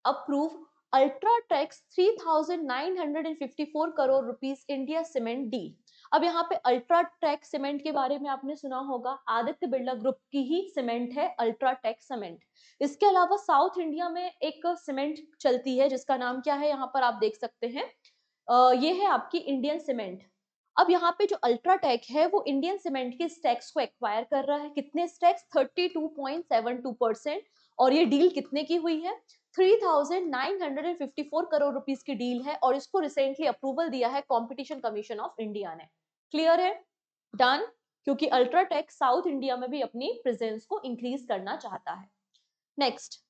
approve UltraTech's 3954 crore rupees India cement डी। अब यहाँ पे अल्ट्राटेक सीमेंट के बारे में आपने सुना होगा, आदित्य बिरला ग्रुप की ही सीमेंट है अल्ट्राटेक सीमेंट। इसके अलावा साउथ इंडिया में एक सीमेंट चलती है जिसका नाम क्या है, यहाँ पर आप देख सकते हैं, ये है आपकी इंडियन सीमेंट। अब यहाँ पे जो अल्ट्राटेक है वो इंडियन सीमेंट के स्टैक्स को एक्वायर कर रहा है। कितने स्टैक्स? 32.72%। और ये डील कितने की हुई है? 3,954 करोड़ रुपीस की डील है और इसको रिसेंटली अप्रूवल दिया है कॉम्पिटिशन कमीशन ऑफ इंडिया ने। क्लियर है? डन। क्योंकि अल्ट्राटेक साउथ इंडिया में भी अपनी प्रेजेंस को इंक्रीज करना चाहता है। नेक्स्ट,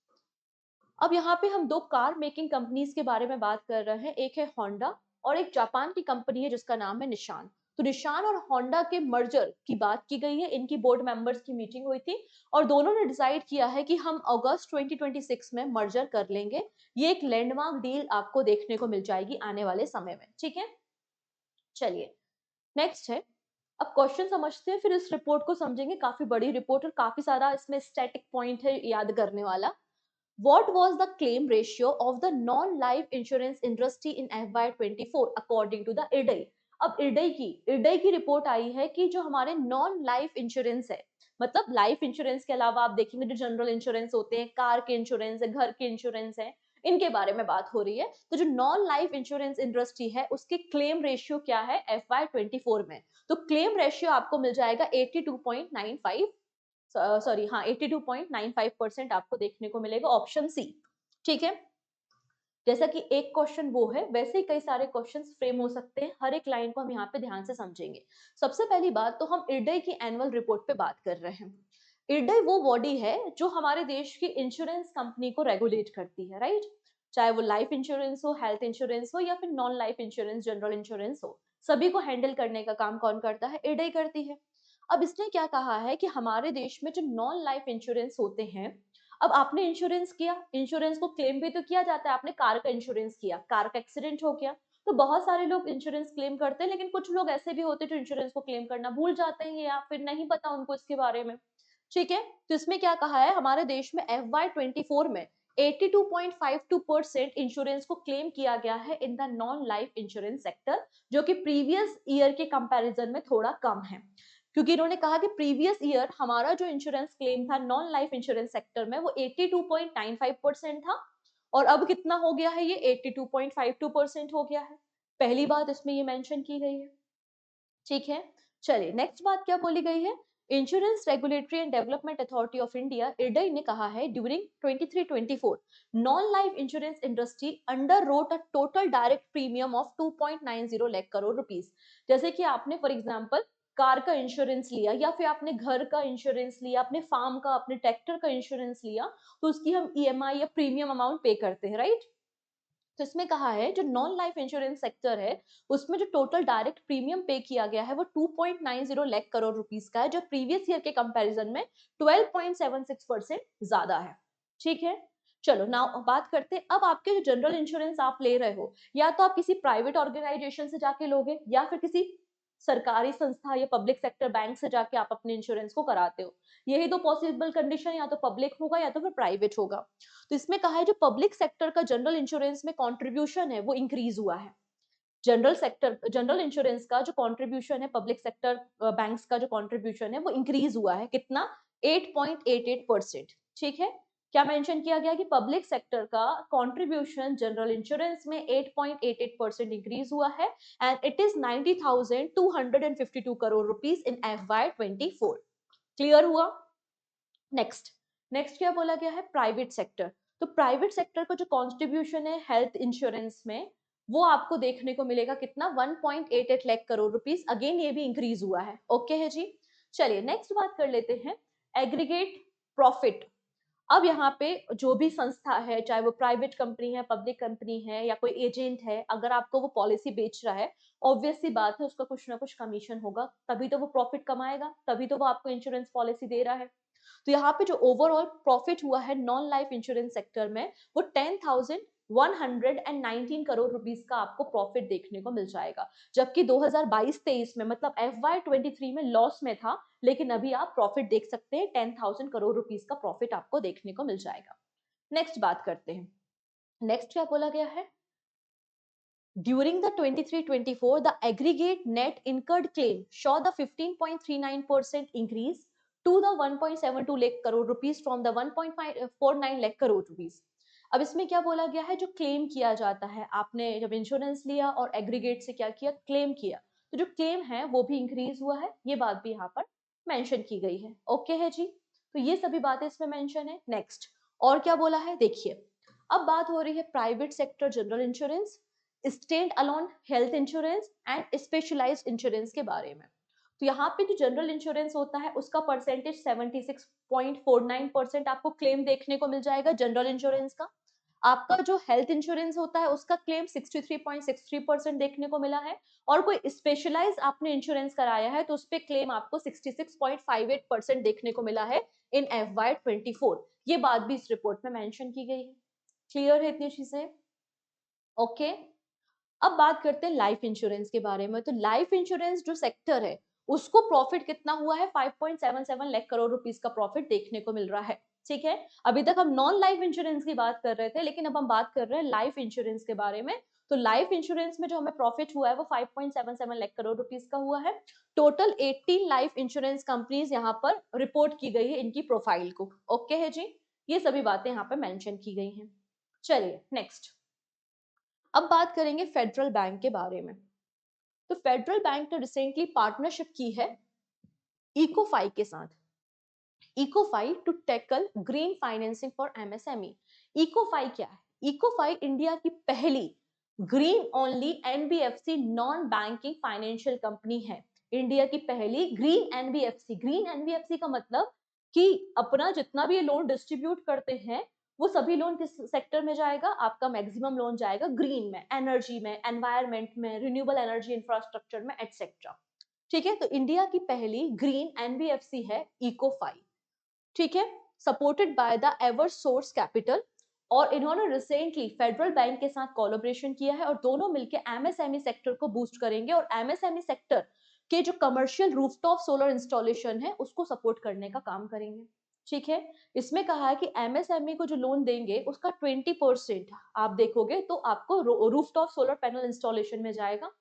अब यहाँ पे हम दो कार मेकिंग कंपनीज के बारे में बात कर रहे हैं। एक है होंडा और एक जापान की कंपनी है जिसका नाम है निशान। तो निशान और होंडा के मर्जर की बात की गई है। इनकी बोर्ड मेंबर्स की मीटिंग हुई थी और दोनों ने डिसाइड किया है कि हम अगस्त 2026 में मर्जर कर लेंगे। ये एक लैंडमार्क डील आपको देखने को मिल जाएगी आने वाले समय में। ठीक है, चलिए नेक्स्ट है। अब क्वेश्चन समझते हैं फिर इस रिपोर्ट को समझेंगे। काफी बड़ी रिपोर्ट और काफी सारा इसमें स्टैटिक पॉइंट है याद करने वाला। What was the claim ratio of the non-life insurance industry in FY24 according to the IRDAI? अब इरडई की रिपोर्ट आई है कि जो हमारे नॉन लाइफ इंश्योरेंस है, मतलब लाइफ इंश्योरेंस के अलावा आप देखेंगे जो जनरल इंश्योरेंस होते हैं, कार के इंश्योरेंस है, घर के इंश्योरेंस है, इनके बारे में बात हो रही है। तो जो नॉन लाइफ इंश्योरेंस इंडस्ट्री है उसके क्लेम रेशियो क्या है FY24 में? तो क्लेम रेशियो आपको मिल जाएगा 82.95, सॉरी हाँ 82.95% आपको देखने को मिलेगा, ऑप्शन सी। ठीक है, जैसा कि एक क्वेश्चन वो है वैसे ही कई सारे क्वेश्चंस फ्रेम हो सकते हैं। हर एक लाइन को हम यहाँ पे ध्यान से समझेंगे। सबसे पहली बात तो हम इरडई की एनुअल रिपोर्ट पे बात कर रहे हैं। इरडई वो बॉडी है जो हमारे देश की इंश्योरेंस कंपनी को रेगुलेट करती है, राइट? चाहे वो लाइफ इंश्योरेंस हो, हेल्थ इंश्योरेंस हो या फिर non life insurance, general insurance हो, सभी को हैंडल करने का काम कौन करता है? इरडई करती है। अब इसने क्या कहा है कि हमारे देश में जो नॉन लाइफ इंश्योरेंस होते हैं, अब आपने इंश्योरेंस किया, इंश्योरेंस को क्लेम भी तो किया जाता है। आपने कार का इंश्योरेंस किया, कार का एक्सीडेंट हो गया, तो बहुत सारे लोग इंश्योरेंस क्लेम करते हैं, लेकिन कुछ लोग ऐसे भी होते हैं जो इंश्योरेंस को क्लेम करना भूल जाते हैं या फिर नहीं पता उनको इसके बारे में। ठीक है, तो इसमें क्या कहा है, हमारे देश में FY24 में 82.52% इंश्योरेंस को क्लेम किया गया है in the non life insurance sector, जो कि प्रीवियस ईयर के कंपैरिजन में थोड़ा कम है। क्योंकि इन्होंने कहा कि प्रीवियस ईयर हमारा जो इंश्योरेंस क्लेम था नॉन लाइफ इंश्योरेंस सेक्टर में वो 82.95% था और अब कितना हो गया है, ये 82.52% हो गया है। पहली बात इसमें ये मेंशन की गई है। ठीक है, चलिए नेक्स्ट बात क्या बोली गई है। Insurance regulatory and development authority of India IRDAI ने कहा है during 23-24 non life insurance industry underwrote a total direct premium of 2.90 lakh crore rupees. जैसे कि आपने फॉर एग्जांपल कार का इंश्योरेंस लिया या फिर आपने घर का इंश्योरेंस लिया, अपने फार्म का, अपने ट्रैक्टर का इंश्योरेंस लिया, तो उसकी हम ईएमआई या प्रीमियम अमाउंट पे करते हैं, राइट? तो इसमें कहा है जो नॉन लाइफ इंश्योरेंस सेक्टर है उसमें जो टोटल डायरेक्ट प्रीमियम पे किया गया है वो 2.90 लाख करोड़ रुपीस का है, जो प्रीवियस ईयर के कंपैरिजन में 12.76% ज्यादा है। ठीक है, चलो नाउ बात करते हैं। अब आपके जो जनरल इंश्योरेंस आप ले रहे हो, या तो आप किसी प्राइवेट ऑर्गेनाइजेशन से जाके लोगे या फिर किसी सरकारी संस्था या पब्लिक सेक्टर बैंक से जाके आप अपने इंश्योरेंस को कराते हो। यही दो पॉसिबल कंडीशन, या तो पब्लिक होगा या तो फिर प्राइवेट होगा। तो इसमें कहा है जो पब्लिक सेक्टर का जनरल इंश्योरेंस में कंट्रीब्यूशन है वो इंक्रीज हुआ है। जनरल इंश्योरेंस का जो कंट्रीब्यूशन है, पब्लिक सेक्टर बैंक्स का जो कंट्रीब्यूशन है वो इंक्रीज हुआ है। कितना? 8.88%। ठीक है, क्या मेंशन किया गया कि पब्लिक सेक्टर का कंट्रीब्यूशन जनरल इंश्योरेंस में 8.88% इंक्रीज हुआ है and it is 90,252 crore rupees in FY24। Clear हुआ? नेक्स्ट, नेक्स्ट क्या बोला गया है, प्राइवेट सेक्टर। तो प्राइवेट सेक्टर का जो कॉन्ट्रीब्यूशन है हेल्थ इंश्योरेंस में वो आपको देखने को मिलेगा कितना, 1.88 लाख करोड़ रुपीस। अगेन ये भी इंक्रीज हुआ है। ओके है जी, चलिए नेक्स्ट बात कर लेते हैं एग्रीगेट प्रॉफिट। अब यहाँ पे जो भी संस्था है, चाहे वो प्राइवेट कंपनी है, पब्लिक कंपनी है या कोई एजेंट है, अगर आपको वो पॉलिसी बेच रहा है, ऑब्वियस सी बात है उसका कुछ ना कुछ कमीशन होगा, तभी तो वो प्रॉफिट कमाएगा, तभी तो वो आपको इंश्योरेंस पॉलिसी दे रहा है। तो यहाँ पे जो ओवरऑल प्रॉफिट हुआ है नॉन लाइफ इंश्योरेंस सेक्टर में वो 10,119 करोड़ रुपीस का आपको प्रॉफिट देखने को मिल जाएगा। जबकि 2022-23 में मतलब FY23 में लॉस में था, लेकिन अभी आप प्रॉफिट देख सकते हैं, 10,000 करोड़ रुपीस का प्रॉफिट आपको देखने को मिल जाएगा। नेक्स्ट बात करते हैं। नेक्स्ट क्या बोला गया है, during the 23-24 the aggregate net incurred claim saw the 15.39% increase to the 1.72 lakh crore rupees from the 1.49 lakh crore rupees। अब इसमें क्या बोला गया है, जो क्लेम किया जाता है, आपने जब इंश्योरेंस लिया और एग्रीगेट से क्या किया, क्लेम किया, तो जो क्लेम है वो भी इंक्रीज हुआ है, ये बात भी यहाँ पर मेंशन की गई है। ओके है जी, तो ये सभी बातें इसमें मेंशन है। नेक्स्ट और क्या बोला है देखिए, अब बात हो रही है private sector general insurance, stand alone health insurance and specialised insurance के बारे में। तो यहाँ पे जो जनरल इंश्योरेंस होता है उसका परसेंटेज 76.49% आपको क्लेम देखने को मिल जाएगा जनरल इंश्योरेंस का। आपका जो हेल्थ इंश्योरेंस होता है उसका क्लेम 63.63% देखने को मिला है, और कोई स्पेशलाइज आपने इंश्योरेंस कराया है तो उस पे क्लेम आपको 66.58% देखने को मिला है इन FY24। ये बात भी इस रिपोर्ट में मेंशन की गई है। क्लियर है इतनी चीजें? ओके, अब बात करते हैं लाइफ इंश्योरेंस के बारे में। तो लाइफ इंश्योरेंस जो सेक्टर है उसको प्रॉफिट कितना हुआ है, 5.77 लाख करोड़ रुपीस का प्रॉफिट देखने को मिल रहा है। ठीक है, अभी तक हम नॉन लाइफ इंश्योरेंस की बात कर रहे थे, लेकिन अब हम बात कर रहे हैं लाइफ इंश्योरेंस के बारे में। तो लाइफ इंश्योरेंस में जो हमें प्रॉफिट हुआ है वो 5.77 लाख करोड़ रुपीस का हुआ है। टोटल 18 लाइफ इंश्योरेंस कंपनीज यहाँ पर रिपोर्ट की गई है इनकी प्रोफाइल को। ओके है जी, ये सभी बातें यहाँ पर मेंशन की गई हैं। चलिए नेक्स्ट, अब बात करेंगे फेडरल बैंक के बारे में। तो फेडरल बैंक ने रिसेंटली पार्टनरशिप की है इकोफाई के साथ। Ecofy to tackle green financing for MSME. Ecofy क्या है? इकोफाई इंडिया की पहली green only NBFC non banking financial company है। इंडिया की पहली ग्रीन एनबीएफसी। ग्रीन एनबीएफसी का मतलब कि अपना जितना भी ये लोन डिस्ट्रीब्यूट करते हैं वो सभी लोन किस सेक्टर में जाएगा? आपका मैक्सिमम लोन जाएगा ग्रीन में, एनर्जी में, एनवायरमेंट में, रिन्यूएबल एनर्जी इंफ्रास्ट्रक्चर में, एटसेट्रा। ठीक है, तो इंडिया की पहली ग्रीन एनबीएफसी है इकोफाई। ठीक है, supported by the ever source capital, और इन्होंने रिसेंटली फेडरल बैंक के साथ कोलैबोरेशन किया है और दोनों मिलकर एमएसएमई सेक्टर को बूस्ट करेंगे और एमएसएमई सेक्टर के जो कमर्शियल रूफटॉप सोलर इंस्टॉलेशन है उसको सपोर्ट करने का काम करेंगे। ठीक है, इसमें कहा है कि एमएसएमई को जो लोन देंगे उसका 20% आप देखोगे तो आपको रूफटॉप सोलर पैनल इंस्टॉलेशन में जाएगा।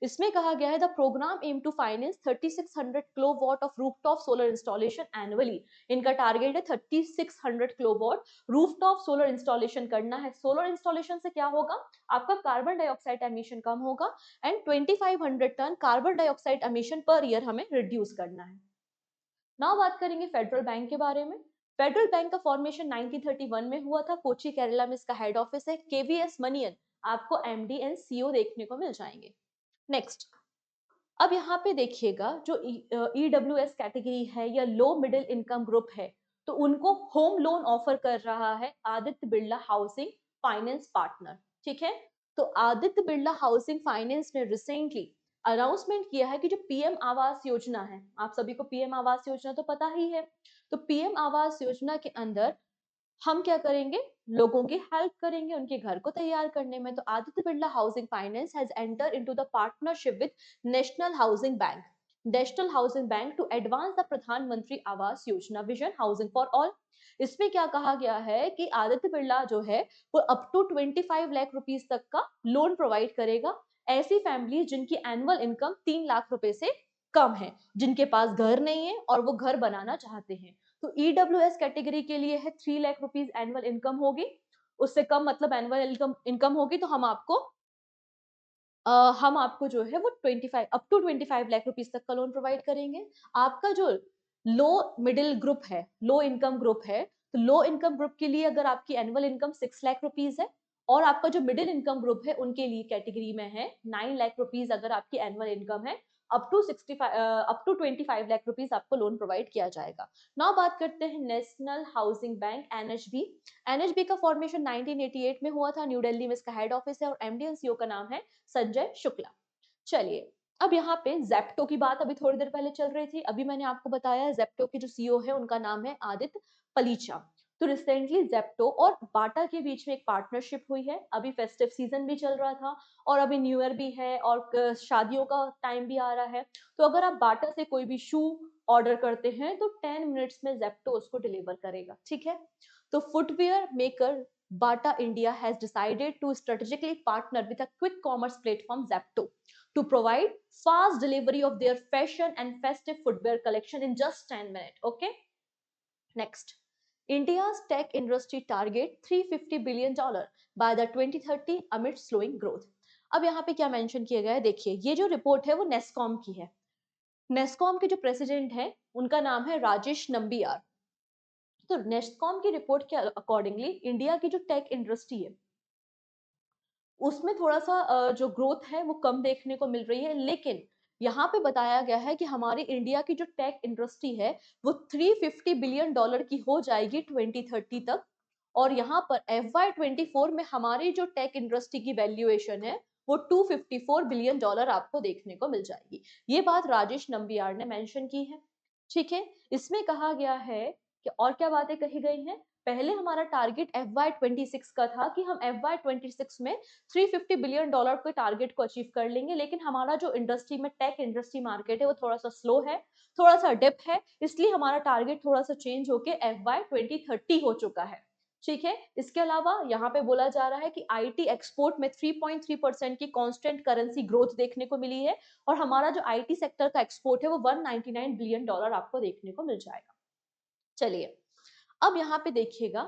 इसमें कहा गया है the programme aim to finance 3600 kilowatt of rooftop solar installation annually. इनका टारगेट है 3600 किलोवाट रूफटॉप सोलर इंस्टॉलेशन करना है। सोलर इंस्टॉलेशन से क्या होगा? आपका कार्बन डाइऑक्साइड एमिशन कम होगा and 2500 ton carbon dioxide emission per year हमें रिड्यूस करना है। नाउ बात करेंगे फेडरल बैंक के बारे में। फेडरल बैंक का फॉर्मेशन 1931 में हुआ था। कोची केरला में इसका हेड ऑफिस है। केवीएस मनियन आपको एमडी एंड सीईओ देखने को मिल जाएंगे। नेक्स्ट, अब यहाँ पे देखिएगा जो ईडब्ल्यूएस कैटेगरी है या लो मिडिल इनकम ग्रुप है तो उनको होम लोन ऑफर कर रहा है Aditya Birla housing finance partner. ठीक है, तो आदित्य बिरला हाउसिंग फाइनेंस ने रिसेंटली अनाउंसमेंट किया है कि जो पीएम आवास योजना है, आप सभी को पीएम आवास योजना तो पता ही है, तो पीएम आवास योजना के अंदर हम क्या करेंगे? लोगों की हेल्प करेंगे उनके घर को तैयार करने में। तो Aditya Birla housing finance has enter into the partnership with national housing bank, national housing bank to advance the Pradhan Mantri Awas योजना विजन हाउसिंग फॉर ऑल। इसमें क्या कहा गया है कि आदित्य बिरला जो है वो अप टू 25 लाख रुपीस तक का लोन प्रोवाइड करेगा ऐसी फैमिली जिनकी एनुअल इनकम 3 लाख रुपए से कम है, जिनके पास घर नहीं है और वो घर बनाना चाहते हैं। तो ईडब्ल्यूएस कैटेगरी के लिए है 3 लाख रुपीज एनुअल इनकम होगी, उससे कम मतलब एनुअल इनकम होगी तो हम आपको जो है वो 25 अप टू 25 लाख रुपीज तक का लोन प्रोवाइड करेंगे। आपका जो लो मिडिल ग्रुप है, लो इनकम ग्रुप है, तो लो इनकम ग्रुप के लिए अगर आपकी एनुअल इनकम 6 लाख रुपीज है और आपका जो मिडिल इनकम ग्रुप है उनके लिए कैटेगरी में है 9 लाख रुपीज अगर आपकी एनुअल इनकम है, अप टू 25 लाख रुपीज आपको लोन प्रोवाइड किया जाएगा। नाउ बात करते हैं national housing bank NHB. NHB का फॉर्मेशन 1988 में हुआ था, न्यू दिल्ली में इसका हेड ऑफिस है और एमडी एंड सीईओ का नाम है संजय शुक्ला। चलिए, अब यहाँ पे जेप्टो की बात अभी थोड़ी देर पहले चल रही थी, अभी मैंने आपको बताया जेप्टो के जो सीईओ है उनका नाम है आदित्य पलीचा। तो रिसेंटली जेप्टो और बाटा के बीच में एक पार्टनरशिप हुई है। अभी फेस्टिव सीजन भी चल रहा था और अभी न्यू ईयर भी है और शादियों का टाइम भी आ रहा है। तो अगर आप बाटा से कोई भी शू ऑर्डर करते हैं तो 10 मिनट्स में जेप्टो उसको डिलीवर करेगा। ठीक है, तो footwear maker Bata India has decided to strategically partner with a quick commerce platform Zepto to provide fast delivery of their fashion and festive footwear collection in just 10 minutes. Okay, next, India's tech industry target $350 billion by the 2030 amid slowing growth. अब यहाँ पे क्या mention किया गया है, देखिए ये जो रिपोर्ट है वो नेस्कॉम की है। नेस्कॉम के जो प्रेसिडेंट है उनका नाम है राजेश नंबियार। तो नेस्कॉम की रिपोर्ट के अकॉर्डिंगली इंडिया की जो टेक इंडस्ट्री है उसमें थोड़ा-सा जो ग्रोथ है वो कम देखने को मिल रही है, लेकिन यहाँ पे बताया गया है कि हमारी इंडिया की जो टेक इंडस्ट्री है, वो $350 बिलियन की हो जाएगी 2030 तक। और यहाँ पर FY24 में हमारी जो टेक इंडस्ट्री की वैल्यूएशन है, वो $254 बिलियन आपको देखने को मिल जाएगी। ये बात राजेश नंबियार ने मेंशन की है, ठीक है? इसमें कहा गया है कि और क्या बातें कही गई हैं, पहले हमारा टारगेट FY26 का था कि हम FY26 में $350 बिलियन के टारगेट को अचीव कर लेंगे, लेकिन हमारा जो इंडस्ट्री में टेक इंडस्ट्री मार्केट है वो थोड़ा-सा स्लो है, थोड़ा-सा डिप है, इसलिए हमारा टारगेट थोड़ा-सा चेंज होके FY2030 हो चुका है। ठीक है? इसके अलावा यहाँ पे बोला जा रहा है कि आईटी एक्सपोर्ट में 3.3% की कांस्टेंट करेंसी ग्रोथ देखने को मिली है और हमारा जो आईटी सेक्टर का एक्सपोर्ट है वो $199 बिलियन आपको देखने को मिल जाएगा। चलिए, अब यहाँ पे देखिएगा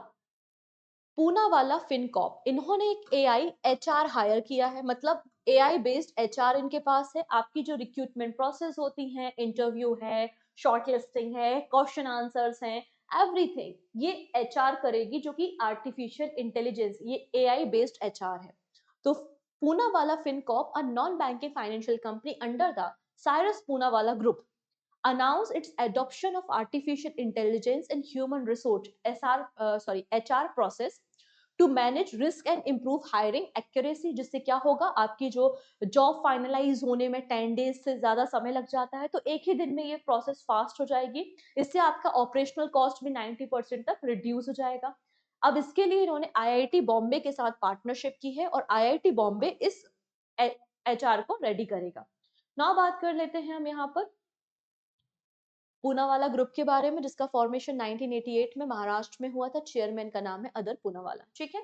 पूनावाला फिनकॉर्प, इन्होंने एक एआई एचआर हायर किया है, मतलब एआई बेस्ड एचआर इनके पास है। आपकी जो रिक्रूटमेंट प्रोसेस होती है, इंटरव्यू है, शॉर्टलिस्टिंग है, क्वेश्चन आंसर्स हैं, एवरीथिंग ये एचआर करेगी, जो कि आर्टिफिशियल इंटेलिजेंस, ये एआई बेस्ड एचआर है। तो Poonawalla Fincorp, a non banking financial company under the Cyrus Poonawalla group, announce its adoption of artificial intelligence in human resource HR process to manage risk and improve hiring accuracy, जिससे क्या होगा, आपकी जो job finalise होने में 10 days से ज्यादा समय लग जाता है, तो एक ही दिन में ये प्रोसेस फास्ट हो जाएगी। इससे आपका ऑपरेशनल कॉस्ट भी 90% तक रिड्यूस हो जाएगा। अब इसके लिए इन्होंने आईआईटी बॉम्बे के साथ पार्टनरशिप की है और आईआईटी बॉम्बे इस एचआर को रेडी करेगा। नाउ बात कर लेते हैं हम यहाँ पर पूनावाला ग्रुप के बारे में, जिसका फॉर्मेशन 1988 में महाराष्ट्र में हुआ था। चेयरमैन का नाम है अदर पूनावाला, ठीक है।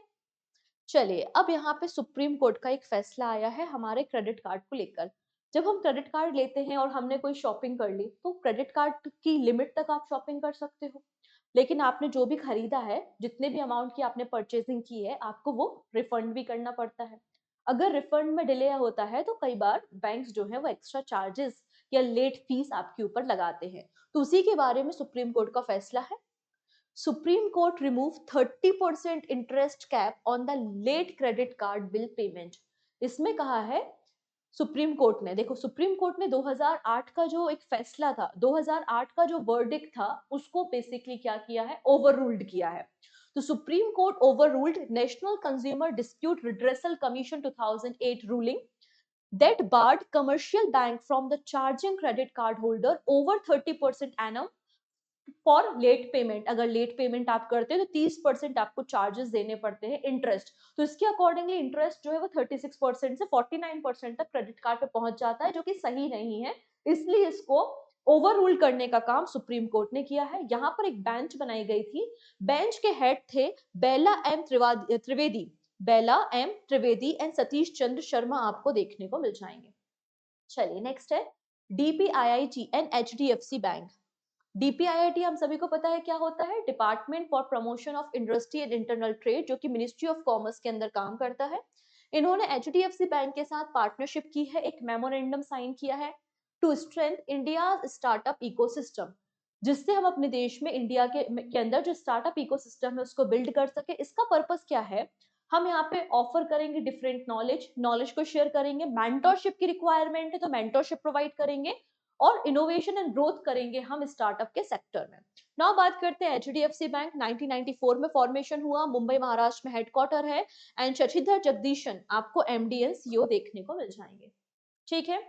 चलिए, अब यहाँ पे सुप्रीम कोर्ट का एक फैसला आया है हमारे क्रेडिट कार्ड को लेकर। जब हम क्रेडिट कार्ड लेते हैं और हमने कोई शॉपिंग कर ली, तो क्रेडिट कार्ड की लिमिट तक आप शॉपिंग कर सकते हो, लेकिन आपने जो भी खरीदा है, जितने भी अमाउंट की आपने परचेजिंग की है, आपको वो रिफंड भी करना पड़ता है। अगर रिफंड में डिले होता है तो कई बार बैंक्स जो है वो एक्स्ट्रा चार्जेस या लेट फीस आपके ऊपर लगाते हैं। तो उसी के बारे में सुप्रीम कोर्ट का फैसला है। Supreme court remove 30% interest cap on the late credit card bill payment. इसमें कहा है सुप्रीम कोर्ट ने, देखो सुप्रीम कोर्ट ने 2008 का जो एक फैसला था, 2008 का जो वर्डिक्ट था, उसको बेसिकली क्या किया है, ओवर रूल्ड किया है। तो supreme court over ruled national consumer dispute redressal commission 2008 ruling that barred commercial bank from the charging credit card holder over 30% annum for late payment. अगर लेट पेमेंट आप करते हो तो 30% आपको चार्जेस देने पड़ते हैं, इंटरेस्ट। तो इसके अकॉर्डिंगली इंटरेस्ट जो है वो 36% से 49% तक क्रेडिट कार्ड पे पहुंच जाता है, जो कि सही नहीं है। इसलिए इसको ओवर रूल करने का काम सुप्रीम कोर्ट ने किया है। यहाँ पर एक बेंच बनाई गई थी, बेंच के हेड थे बेला एम त्रिवेदी एंड सतीश चंद्र शर्मा, आपको देखने को मिल जाएंगे। चलिए, नेक्स्ट है DPIIT and HDFC bank. DPIIT हम सभी को पता है क्या होता है, department for promotion of industry and internal trade, जो कि मिनिस्ट्री ऑफ कॉमर्स के अंदर काम करता है। इन्होंने एचडीएफसी बैंक के साथ पार्टनरशिप की है, एक मेमोरेंडम साइन किया है to strength India startup ecosystem, जिससे हम अपने देश में इंडिया के अंदर जो स्टार्टअप इकोसिस्टम है उसको बिल्ड कर सके। इसका पर्पस क्या है, हम यहाँ पे ऑफर करेंगे डिफरेंट नॉलेज को शेयर करेंगे, मेंटरशिप की रिक्वायरमेंट है तो मेंटरशिप प्रोवाइड करेंगे, और इनोवेशन एंड ग्रोथ करेंगे हम स्टार्टअप के सेक्टर में। नाउ बात करते हैं एचडीएफसी बैंक। 1994 में फॉर्मेशन हुआ, मुंबई महाराष्ट्र में हेडक्वार्टर है, एंड शशिधर जगदीशन आपको एमडी एंड सीईओ देखने को मिल जाएंगे, ठीक है।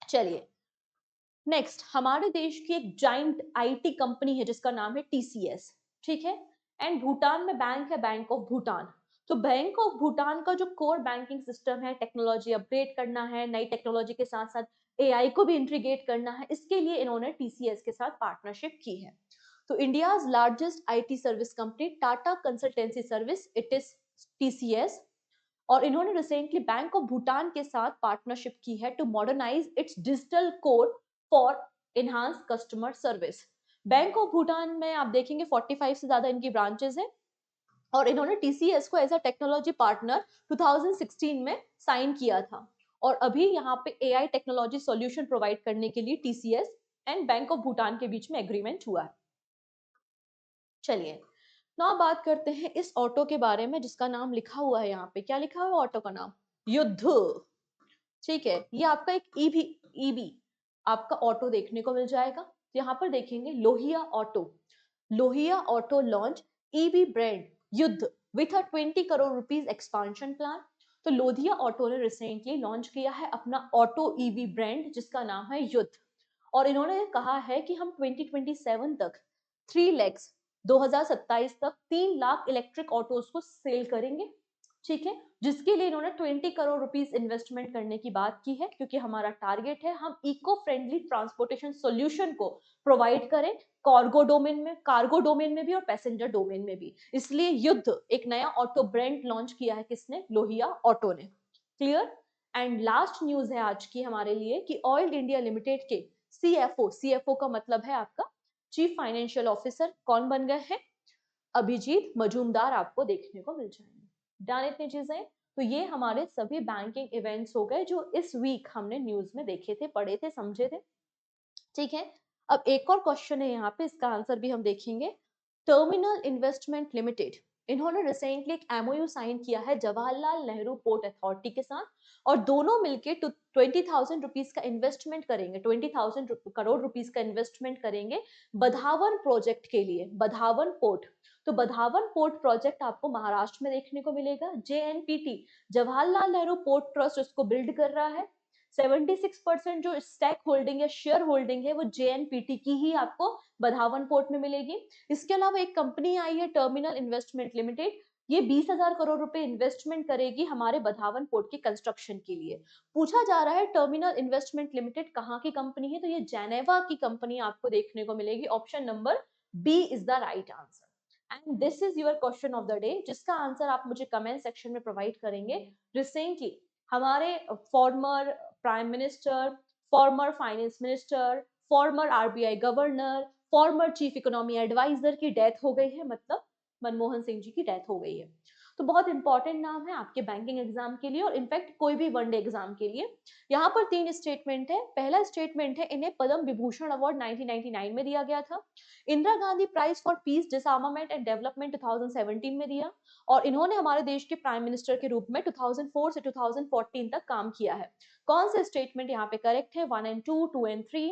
चलिए, नेक्स्ट हमारे देश की एक जाइंट आईटी कंपनी है जिसका नाम है टीसीएस, ठीक है। एंड भूटान में बैंक है, बैंक ऑफ भूटान। तो बैंक ऑफ भूटान का जो कोर बैंकिंग सिस्टम है, टेक्नोलॉजी अपग्रेड करना है, नई टेक्नोलॉजी के साथ साथ एआई को भी इंटीग्रेट करना है, इसके लिए इन्होंने टीसीएस के साथ पार्टनरशिप की है। तो India's largest IT service company Tata consultancy service, it is TCS, और इन्होंने रिसेंटली बैंक ऑफ भूटान के साथ पार्टनरशिप की है to modernise its digital core for enhance customer service. Bank of Bhutan में आप देखेंगे 45 से ज्यादा इनकी ब्रांचेस हैं, और इन्होंने टीसीएस को एज अ टेक्नोलॉजी पार्टनर 2016 में साइन किया था। और अभी यहाँ पे एआई टेक्नोलॉजी सॉल्यूशन प्रोवाइड करने के लिए TCS and bank of Bhutan के बीच में एग्रीमेंट हुआ है। चलिए ना बात करते हैं इस ऑटो के बारे में जिसका नाम लिखा हुआ है यहाँ पे। क्या लिखा हुआ है ऑटो का नाम? युद्ध। ठीक है, ये आपका एक ईवी ईवी आपका ऑटो देखने को मिल जाएगा। यहाँ पर देखेंगे Lohia auto. Lohia auto launch EV brand Yuddh with a 20 crore rupees expansion plan. तो लोहिया ऑटो ने रिसेंटली लॉन्च किया है अपना ऑटो ईवी ब्रांड जिसका नाम है युद्ध। और इन्होंने कहा है कि हम 2027 तक 3 लैक्स 2027 तक 3 लाख इलेक्ट्रिक ऑटोज को सेल करेंगे। ठीक है, जिसके लिए इन्होंने 20 करोड़ रुपीस इन्वेस्टमेंट करने की बात की है, क्योंकि हमारा टारगेट है हम इको फ्रेंडली ट्रांसपोर्टेशन सॉल्यूशन को प्रोवाइड करें कार्गो डोमेन में भी और पैसेंजर डोमेन में भी। इसलिए युद्ध एक नया ऑटो ब्रांड लॉन्च किया है। किसने? लोहिया ऑटो ने। क्लियर। एंड लास्ट न्यूज है आज की हमारे लिए कि ऑयल इंडिया लिमिटेड के सीएफओ का मतलब है आपका चीफ फाइनेंशियल ऑफिसर, कौन बन गए हैं? अभिजीत मजूमदार आपको देखने को मिल जाएंगे। डन इतनी चीजें। तो ये हमारे सभी बैंकिंग इवेंट्स हो गए जो इस वीक हमने न्यूज में देखे थे, पढ़े थे, समझे थे। ठीक है, अब एक और क्वेश्चन है यहाँ पे, इसका आंसर भी हम देखेंगे। टर्मिनल इन्वेस्टमेंट लिमिटेड, इन्होंने रिसेंटली एक एमओयू साइन किया है जवाहरलाल नेहरू पोर्ट अथॉरिटी के साथ, और दोनों मिलके 20,000 रुपीज का इन्वेस्टमेंट करेंगे, 20,000 करोड़ रुपीज का इन्वेस्टमेंट करेंगे बधावन प्रोजेक्ट के लिए, बधावन पोर्ट। तो बधावन पोर्ट प्रोजेक्ट आपको महाराष्ट्र में देखने को मिलेगा। JNPT, Jawaharlal Nehru port trust, उसको बिल्ड कर रहा है। 76% जो स्टैक होल्डिंग या शेयर होल्डिंग है वो जेएनपीटी की ही आपको बधावन पोर्ट में मिलेगी। इसके अलावा एक कंपनी आई है टर्मिनल इन्वेस्टमेंट लिमिटेड, ये 20,000 करोड़ रुपए इन्वेस्टमेंट करेगी हमारे बधावन पोर्ट के कंस्ट्रक्शन के लिए। पूछा जा रहा है टर्मिनल इन्वेस्टमेंट लिमिटेड कहाँ की कंपनी है, तो ये जेनेवा की कंपनी आपको देखने को मिलेगी। Option number B is the right answer. And this is your question of the day, जिसका आंसर आप मुझे कमेंट सेक्शन में प्रोवाइड करेंगे। रिसेंटली हमारे former prime minister, former finance minister, former RBI governor, former chief economy adviser की death हो गई है, मतलब मनमोहन सिंह जी की डेथ हो गई है। तो बहुत इंपॉर्टेंट नाम है आपके बैंकिंग एग्जाम के लिए और इनफैक्ट कोई भी वनडे एग्जाम के लिए। यहाँ पर 3 स्टेटमेंट है। पहला स्टेटमेंट है इन्हें पद्म विभूषण अवार्ड 1999 में दिया गया था। Indira Gandhi prize for peace disarmament and development 2017 में दिया। और इन्होंने हमारे देश के प्राइम मिनिस्टर के रूप में 2004 से 2014 तक काम किया है। कौन से स्टेटमेंट यहाँ पे करेक्ट है? 1 एंड 2, 2 एंड 3,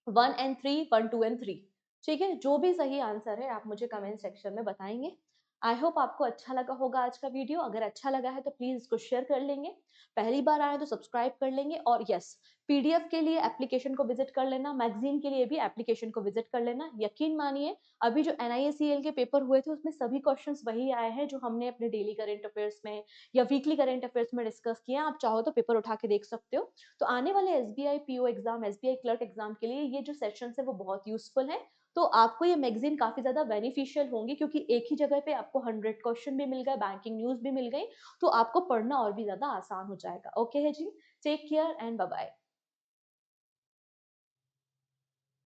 1 एंड 3, 1, 2 एंड 3। ठीक है, जो भी सही आंसर है आप मुझे कमेंट सेक्शन में बताएंगे। आई होप आपको अच्छा लगा होगा आज का वीडियो। अगर अच्छा लगा है तो प्लीज इसको शेयर कर लेंगे, पहली बार आए तो सब्सक्राइब कर लेंगे, और यस, पीडीएफ के लिए एप्लीकेशन को विजिट कर लेना, मैगजीन के लिए भी एप्लीकेशन को विजिट कर लेना। यकीन मानिए अभी जो एनआईएसीएल के पेपर हुए थे उसमें सभी क्वेश्चंस वही आए हैं जो हमने अपने डेली करंट अफेयर्स में या वीकली करंट अफेयर्स में डिस्कस किए हैं। आप चाहो तो पेपर उठा के देख सकते हो। तो आने वाले SBI PO exam, SBI clerk exam के लिए ये जो सेशंस है वो बहुत यूजफुल है। तो आपको ये मैगजीन काफी ज्यादा बेनिफिशियल होंगी, क्योंकि एक ही जगह पे आपको 100 क्वेश्चन भी मिल गए, बैंकिंग न्यूज भी मिल गई, तो आपको पढ़ना और भी ज्यादा आसान हो जाएगा। ओके है जी, take care and bye bye.